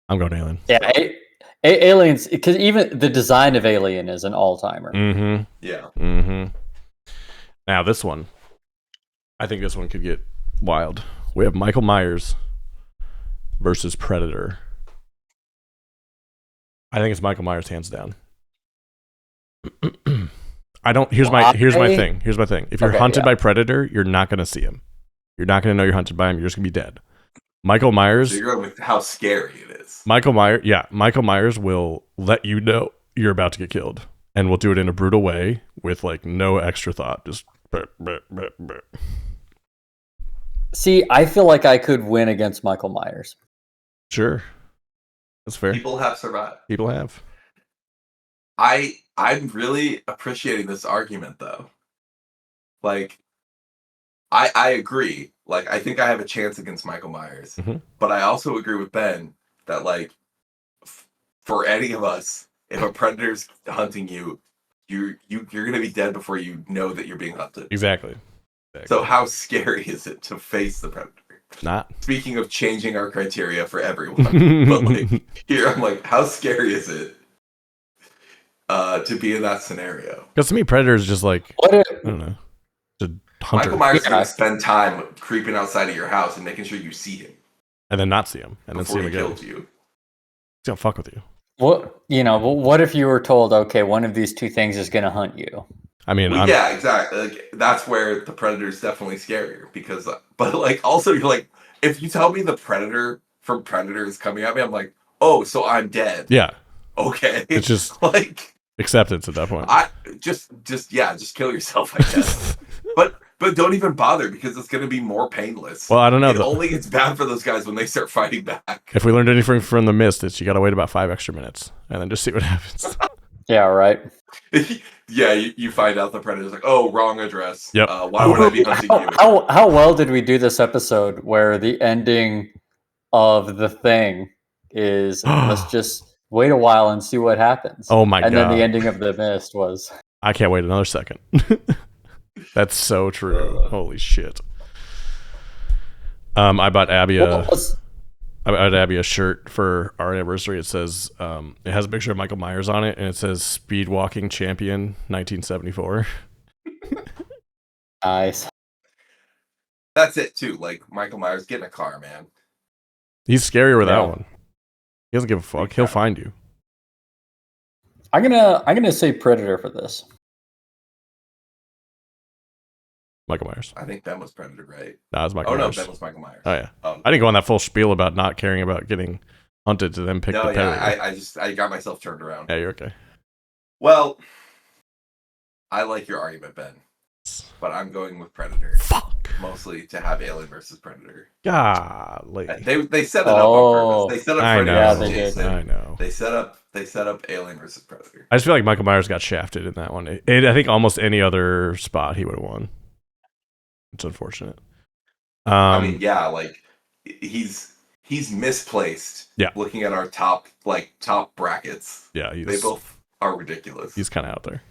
I'm going Alien. Yeah. Aliens, because even the design of Alien is an all-timer. Mm-hmm. Yeah. Mm-hmm. Now this one. I think this one could get wild. We have Michael Myers versus Predator. I think it's Michael Myers hands down. Here's my thing. If you're hunted by Predator, you're not going to see him. You're not going to know you're hunted by him. You're just going to be dead. Michael So Myers. you're going with how scary it is. Michael Myers will let you know you're about to get killed, and will do it in a brutal way with like no extra thought. Just. See, I feel like I could win against Michael Myers. Sure, that's fair. People have survived. People have. I'm really appreciating this argument though. Like, I agree. Like, I think I have a chance against Michael Myers, but I also agree with Ben that like, for any of us, if a predator's hunting you, you're gonna be dead before you know that you're being hunted. Exactly. So how scary is it to face the predator? Not. Speaking of changing our criteria for everyone, but like here I'm like, how scary is it to be in that scenario? Because to me, Predator is just like I don't know, just a hunter. Michael Myers is gonna spend time creeping outside of your house and making sure you see him, and then not see him, and then see him again. Kills you. He's gonna fuck with you. What if you were told, okay, one of these two things is gonna hunt you? I mean, yeah, exactly. Like, that's where the Predator is definitely scarier because, but like also you're like, if you tell me the Predator from Predator is coming at me, I'm like, oh, so I'm dead. Yeah. Okay. It's just like acceptance at that point. Just kill yourself, I guess. but don't even bother because it's going to be more painless. Well, I don't know. It only gets bad for those guys when they start fighting back. If we learned anything from The Mist, it's you got to wait about 5 extra minutes and then just see what happens. Yeah, right. Yeah, you find out the Predator's like, oh, wrong address. Yep. Why would I be hunting you? How well did we do this episode where the ending of The Thing is let's just wait a while and see what happens? Oh my god. And then the ending of The Mist was I can't wait another second. That's so true. Holy shit. I bought Abby a shirt for our anniversary. It says it has a picture of Michael Myers on it, and it says "Speed Walking Champion 1974." Nice. That's it too. Like Michael Myers, get in a car, man. He's scarier with that one. He doesn't give a fuck. He'll find you. I'm gonna say Predator for this. Michael Myers. I think Ben was Predator, right? No, it was Michael Myers. No, Ben was Michael Myers. Oh yeah. I didn't go on that full spiel about not caring about getting hunted to then pick the Predator. I got myself turned around. Yeah, you're okay. Well, I like your argument, Ben, but I'm going with Predator. Fuck. Mostly to have Alien versus Predator. Golly. They set it up on purpose. They set up I Freddy know. versus they did. Jason. I know. They set up Alien versus Predator. I just feel like Michael Myers got shafted in that one. I think almost any other spot he would have won. It's unfortunate. I mean, yeah, like he's misplaced. Yeah. Looking at our top brackets. Yeah, they both are ridiculous. He's kind of out there.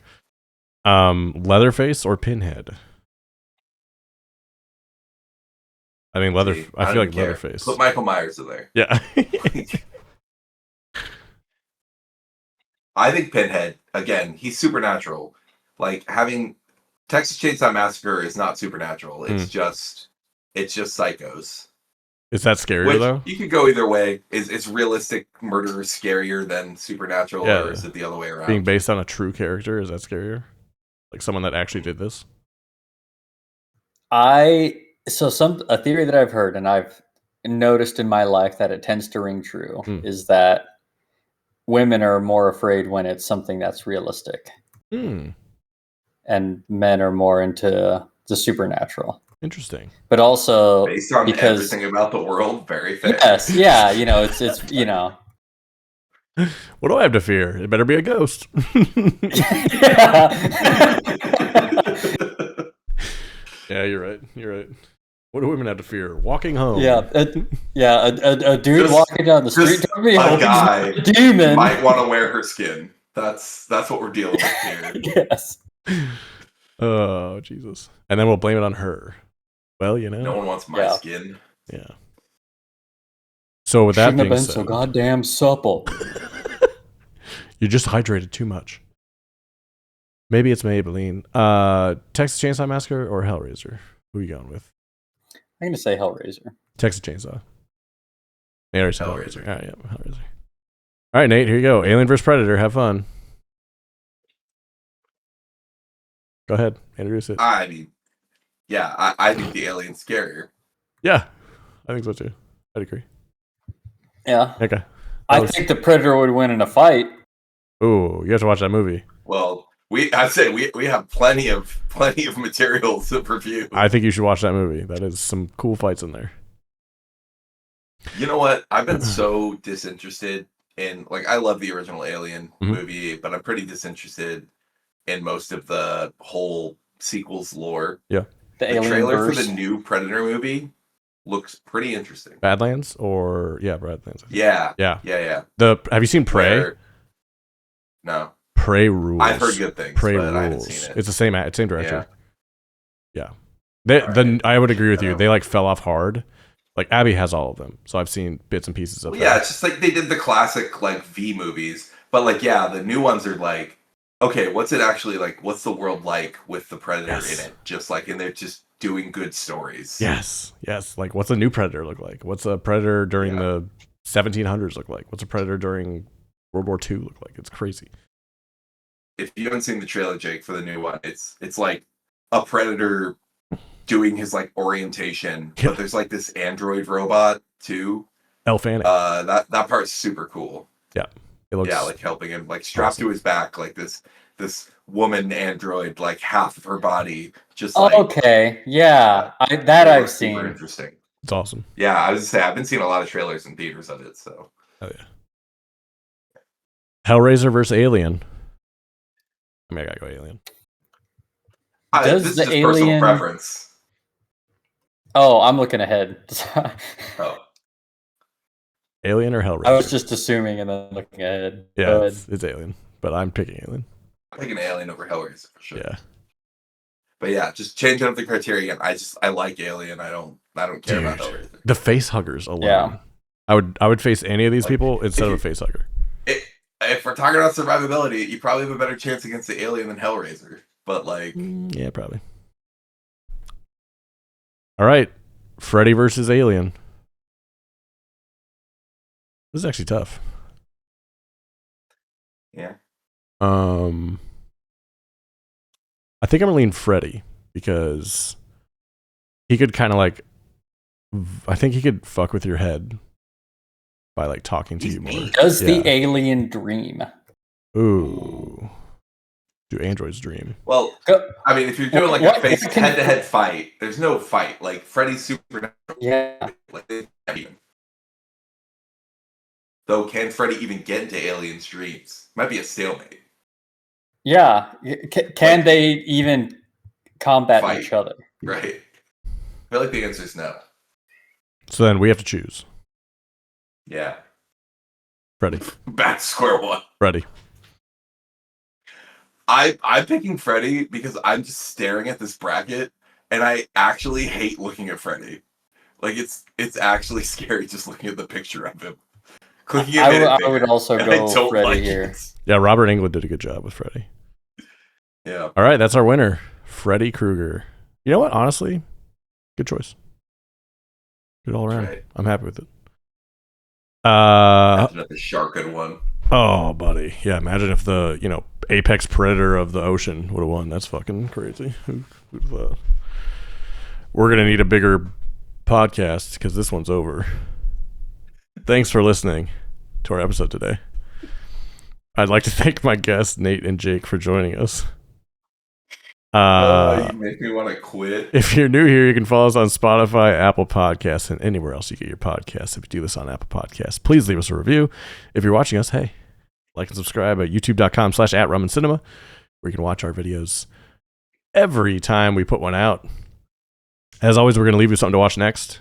Leatherface or Pinhead? I think I feel like Leatherface. Put Michael Myers in there. Yeah. I think Pinhead, again, he's supernatural. Like having Texas Chainsaw Massacre is not supernatural. It's just psychos. Is that scarier though? You could go either way. Is realistic murder scarier than supernatural, or is it the other way around? Being based on a true character, is that scarier? Like someone that actually did this? A theory that I've heard and I've noticed in my life that it tends to ring true is that women are more afraid when it's something that's realistic. And men are more into the supernatural. Interesting. But also based on everything about the world, very fair. Yes, yeah, it's What do I have to fear? It better be a ghost. Yeah, you're right. What do women have to fear? Walking home. Yeah, a dude walking down the street to me, a guy demon might want to wear her skin. That's what we're dealing with here. Yes. Oh, Jesus. And then we'll blame it on her. Well, no one wants my skin. Yeah. So with that Shouldn't have being been said, so goddamn supple. You just hydrated too much. Maybe it's Maybelline. Texas Chainsaw Massacre or Hellraiser? Who are you going with? I'm gonna say Hellraiser. Texas Chainsaw. Hellraiser. Oh, yeah, Hellraiser. All right, Nate, here you go. Alien vs. Predator. Have fun. Go ahead. Introduce it. I mean, yeah, I think the alien's scarier. Yeah, I think so too. I'd agree. Yeah. Okay. I think the Predator would win in a fight. Ooh, you have to watch that movie. Well, I'd say we have plenty of material to review. I think you should watch that movie. That is some cool fights in there. You know what? I've been so disinterested in, like, I love the original Alien movie, but I'm pretty disinterested in most of the whole sequels lore. Yeah. The trailer for the new Predator movie looks pretty interesting. Badlands or Badlands. Yeah. Have you seen Prey? No. Prey rules. I've heard good things. Prey but rules. I haven't seen it. It's the same director. Yeah. Right. I would agree with you. They like fell off hard. Like Abby has all of them, so I've seen bits and pieces of them. Yeah, it's just like they did the classic like V movies, but like the new ones are like, okay, what's it actually like? What's the world like with the Predator in it? Just like, and they're just doing good stories. Yes. Like, what's a new Predator look like? What's a Predator during the 1700s look like? What's a Predator during World War II look like? It's crazy. If you haven't seen the trailer, Jake, for the new one, it's like a Predator doing his like orientation, but there's like this android robot too. Elle Fanning. That part's super cool. Yeah. It looks like helping him like strapped to his back, like this woman android, like half of her body just like okay. Yeah. I've seen. Super interesting. It's awesome. Yeah, I was gonna say I've been seeing a lot of trailers and theaters of it, so. Oh yeah. Hellraiser versus Alien. I mean, I gotta go Alien. Does this is the just personal Alien preference? Oh, I'm looking ahead. Oh. Alien or Hellraiser? I was just assuming and then looking ahead. Yeah, it's Alien, but I'm picking Alien. I'm picking Alien over Hellraiser for sure. Yeah. But yeah, just changing up the criteria again. I like Alien. I don't care about Hellraiser. The face huggers alone. Yeah. I would face any of these people instead of a face hugger. If we're talking about survivability, you probably have a better chance against the Alien than Hellraiser. But like, yeah, probably. All right, Freddy versus Alien. This is actually tough. Yeah. I think I'm gonna lean Freddy because he could kind of like. I think he could fuck with your head by like talking to you more. Does the alien dream? Ooh. Do androids dream? Well, I mean, if you're doing like a face head-to-head fight, there's no fight. Like Freddy's supernatural. Yeah. Like they can't beat him. Though, can Freddy even get into aliens' dreams? Might be a stalemate. Yeah. Can they even combat Fight. each other? Right. I feel like the answer is no. So then we have to choose. Yeah. Freddy. Back to square one. Freddy. I'm picking Freddy because I'm just staring at this bracket and I actually hate looking at Freddy. Like it's actually scary just looking at the picture of him. I would also go Freddy like here. it. Yeah, Robert Englund did a good job with Freddy. Yeah. All right, that's our winner, Freddy Krueger. You know what? Honestly, good choice. Good all around. Right. I'm happy with it. Imagine if the shark had won. Oh, buddy. Yeah, imagine if the, apex predator of the ocean would have won. That's fucking crazy. Who'd thought? We're going to need a bigger podcast because this one's over. Thanks for listening to our episode today. I'd like to thank my guests, Nate and Jake, for joining us. You make me want to quit. If you're new here, you can follow us on Spotify, Apple Podcasts, and anywhere else you get your podcasts. If you do this on Apple Podcasts, please leave us a review. If you're watching us, hey, like and subscribe at youtube.com/@RumandCinema, where you can watch our videos every time we put one out. As always, we're going to leave you something to watch next.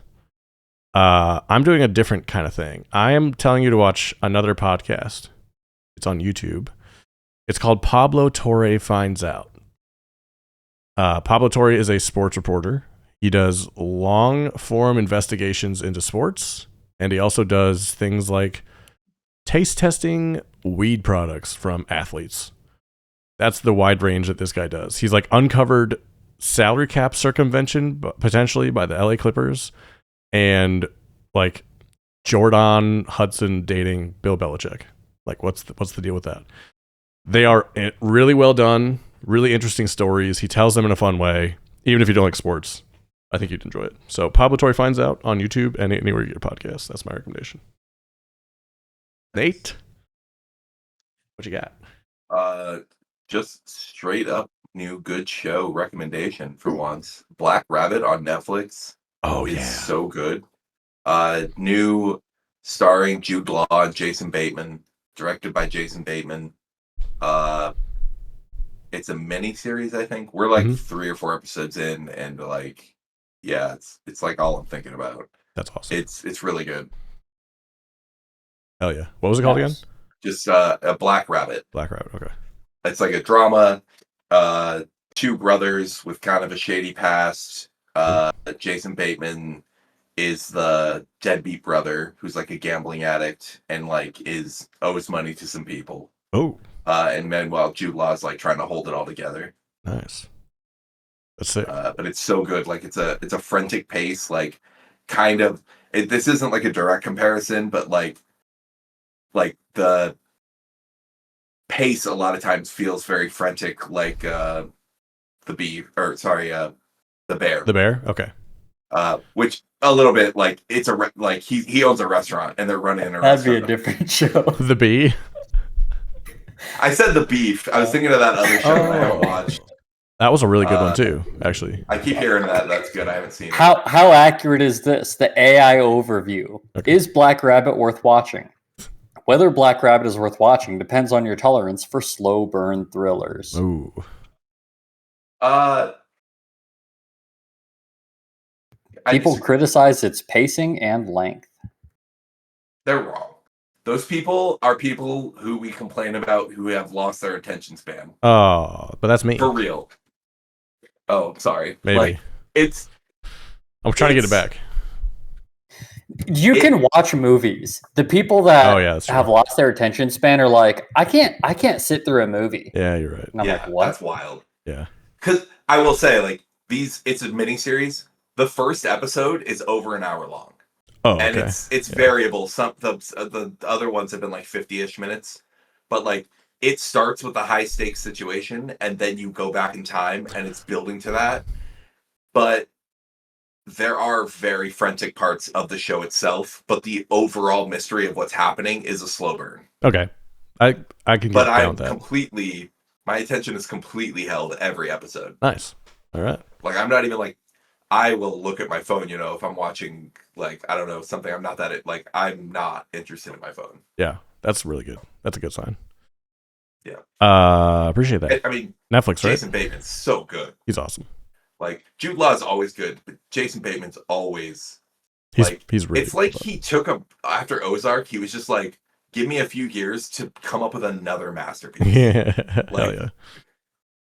I'm doing a different kind of thing. I am telling you to watch another podcast. It's on YouTube. It's called Pablo Torre Finds Out. Pablo Torre is a sports reporter. He does long-form investigations into sports, and he also does things like taste testing weed products from athletes. That's the wide range that this guy does. He's like uncovered salary cap circumvention, potentially by the LA Clippers, and like Jordan Hudson dating Bill Belichick. Like, what's the deal with that? They are really well done, really interesting stories. He tells them in a fun way, even if you don't like sports. I think you'd enjoy it. So Pablo Torre Finds Out on YouTube and anywhere you get a podcast. That's my recommendation. Nate, what you got? Just straight up new good show recommendation for once. Black Rabbit on Netflix. Oh, is yeah. so good. New starring Jude Law and Jason Bateman, directed by Jason Bateman. It's a mini series, I think. We're like 3 or 4 episodes in, and like, yeah, it's like all I'm thinking about. That's awesome. It's really good. Hell yeah. What was it called again? Just a Black Rabbit. Black Rabbit, okay. It's like a drama. 2 brothers with kind of a shady past. Jason Bateman is the deadbeat brother who's like a gambling addict and like owes money to some people. Oh. And meanwhile, Jude Law is like trying to hold it all together. Nice. That's sick. But it's so good. Like it's a frantic pace. Like kind of. This isn't like a direct comparison, but like the pace a lot of times feels very frantic. Like the bear. The Bear. Okay. Which a little bit like it's like he owns a restaurant and they're running a That'd restaurant. be a different show. The Bee. I said The Beef. I was thinking of that other show I haven't watched. That was a really good one too, actually. I keep hearing that. That's good. I haven't seen it. How accurate is this? The AI overview. Okay. Is Black Rabbit worth watching? Whether Black Rabbit is worth watching depends on your tolerance for slow burn thrillers. Ooh. People criticize its pacing and length. They're wrong. Those people are people who we complain about who have lost their attention span. Oh, but that's me. For real. Oh, sorry. Maybe. Like, I'm trying to get it back. You can watch movies. The people that that's true. have lost their attention span are like, I can't sit through a movie. Yeah, you're right. And I'm like, what? That's wild. Yeah. Because I will say, like, it's a miniseries. The first episode is over an hour long. Oh, and okay. it's variable. Some the other ones have been like 50-ish minutes, but like it starts with a high stakes situation, and then you go back in time, and it's building to that. But there are very frantic parts of the show itself, but the overall mystery of what's happening is a slow burn. Okay, I can get down that. My attention is completely held every episode. Nice. All right. Like I'm not even like. I will look at my phone, if I'm watching, like, I don't know, something I'm not like, I'm not interested in my phone. Yeah, that's really good. That's a good sign. Yeah. Appreciate that. I mean, Netflix, right? Jason Bateman's so good. He's awesome. Like, Jude Law is always good, but Jason Bateman's always, he's really it's like he took after Ozark, he was just like, give me a few years to come up with another masterpiece. Yeah. Hell yeah.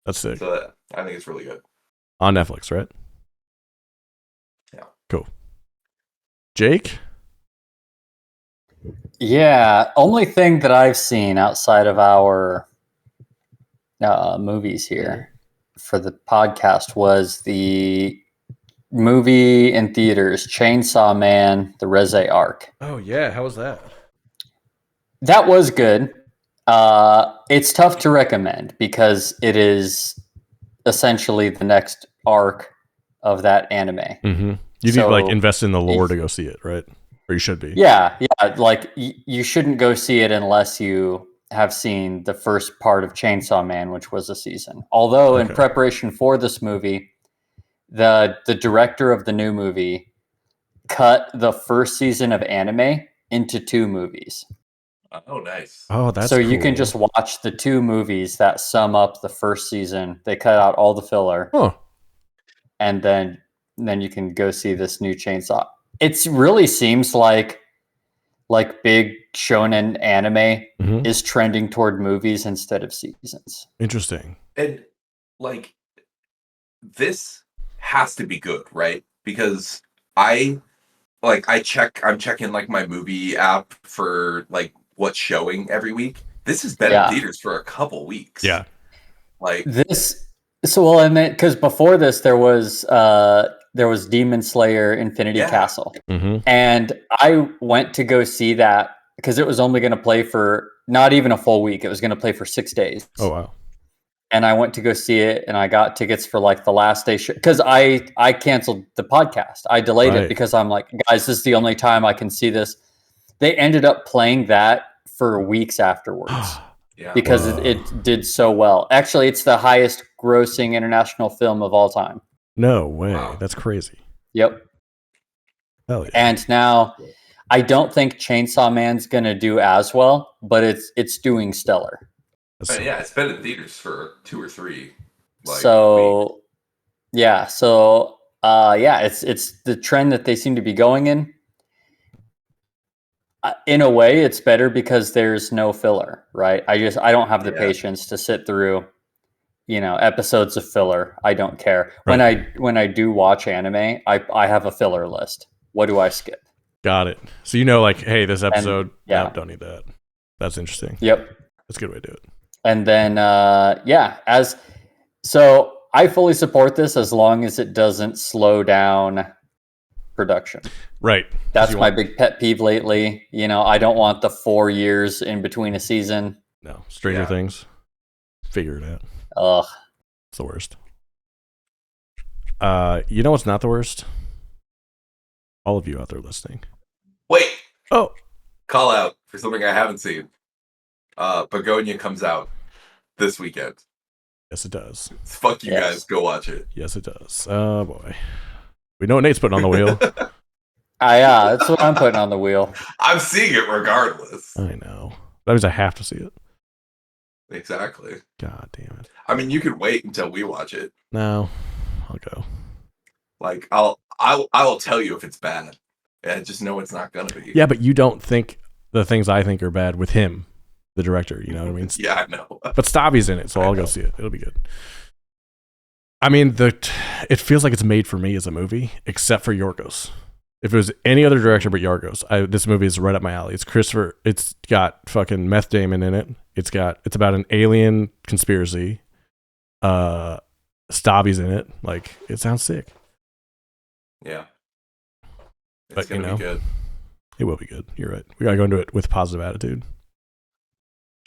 That's sick. So I think it's really good. On Netflix, right? Yeah. Cool. Jake? Yeah, only thing that I've seen outside of our movies here for the podcast was the movie in theaters, Chainsaw Man, the Reze Arc. Oh, yeah. How was that? That was good. It's tough to recommend because it is essentially the next arc of that anime. Mm-hmm. You need to like invest in the lore to go see it, right? Or you should be. Yeah. Like you shouldn't go see it unless you have seen the first part of Chainsaw Man, which was a season. Although in preparation for this movie, the director of the new movie cut the first season of anime into 2 movies. Oh, nice. Oh, that's so cool. You can just watch the 2 movies that sum up the first season. They cut out all the filler. Huh. And then you can go see this new Chainsaw. It really seems like big shonen anime is trending toward movies instead of seasons. Interesting. And like this has to be good, right? Because I'm checking like my movie app for like what's showing every week. This has been in theaters for a couple weeks. Yeah. Like this. So well, and because before this there was Demon Slayer Infinity Castle, and I went to go see that because it was only going to play for not even a full week. It was going to play for 6 days. Oh wow! and I went to go see it, and I got tickets for like the last day show because I canceled the podcast. I delayed it because I'm like, guys, this is the only time I can see this. They ended up playing that for weeks afterwards because it did so well. Actually, it's the highest grossing international film of all time. No way. That's crazy. Yep. Hell yeah. And now I don't think Chainsaw Man's gonna do as well, but it's doing stellar. Yeah, it's been in theaters for 2 or 3. Weeks. It's the trend that they seem to be going in. In a way, it's better because there's no filler, right? I don't have the patience to sit through, episodes of filler. I don't care. Right. When I do watch anime, I have a filler list. What do I skip? Got it. So like, hey, this episode, don't need that. That's interesting. Yep. That's a good way to do it. And then, so I fully support this as long as it doesn't slow down production. Right. That's my big pet peeve lately. I don't want the 4 years in between a season. No. Stranger Things. Figure it out. Ugh. It's the worst. You know what's not the worst? All of you out there listening. Wait. Oh. Call out for something I haven't seen. Begonia comes out this weekend. Yes, it does. Fuck you guys. Go watch it. Yes, it does. Oh, boy. We know what Nate's putting on the wheel. That's what I'm putting on the wheel. I'm seeing it regardless. I know. That means I have to see it. Exactly. God damn it. I mean, you could wait until we watch it. No, I'll go. Like, I will tell you if it's bad. I just know it's not gonna be. Yeah, but you don't think the things I think are bad with him, the director. You know what I mean? Yeah, I know. But Stabby's in it, so I'll go see it. It'll be good. I mean, it feels like it's made for me as a movie, except for Yorgos. If it was any other director but Yorgos, this movie is right up my alley. It's Christopher. It's got fucking Meth Damon in it. It's about an alien conspiracy. Stabby's in it. Like, it sounds sick. Yeah. It's gonna be good. It will be good. You're right. We gotta go into it with positive attitude.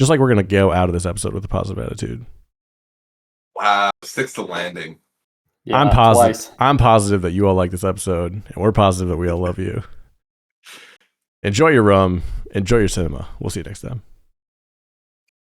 Just like we're gonna go out of this episode with a positive attitude. Wow, 6 to landing. Yeah, I'm positive. Twice. I'm positive that you all like this episode, and we're positive that we all love you. Enjoy your rum. Enjoy your cinema. We'll see you next time.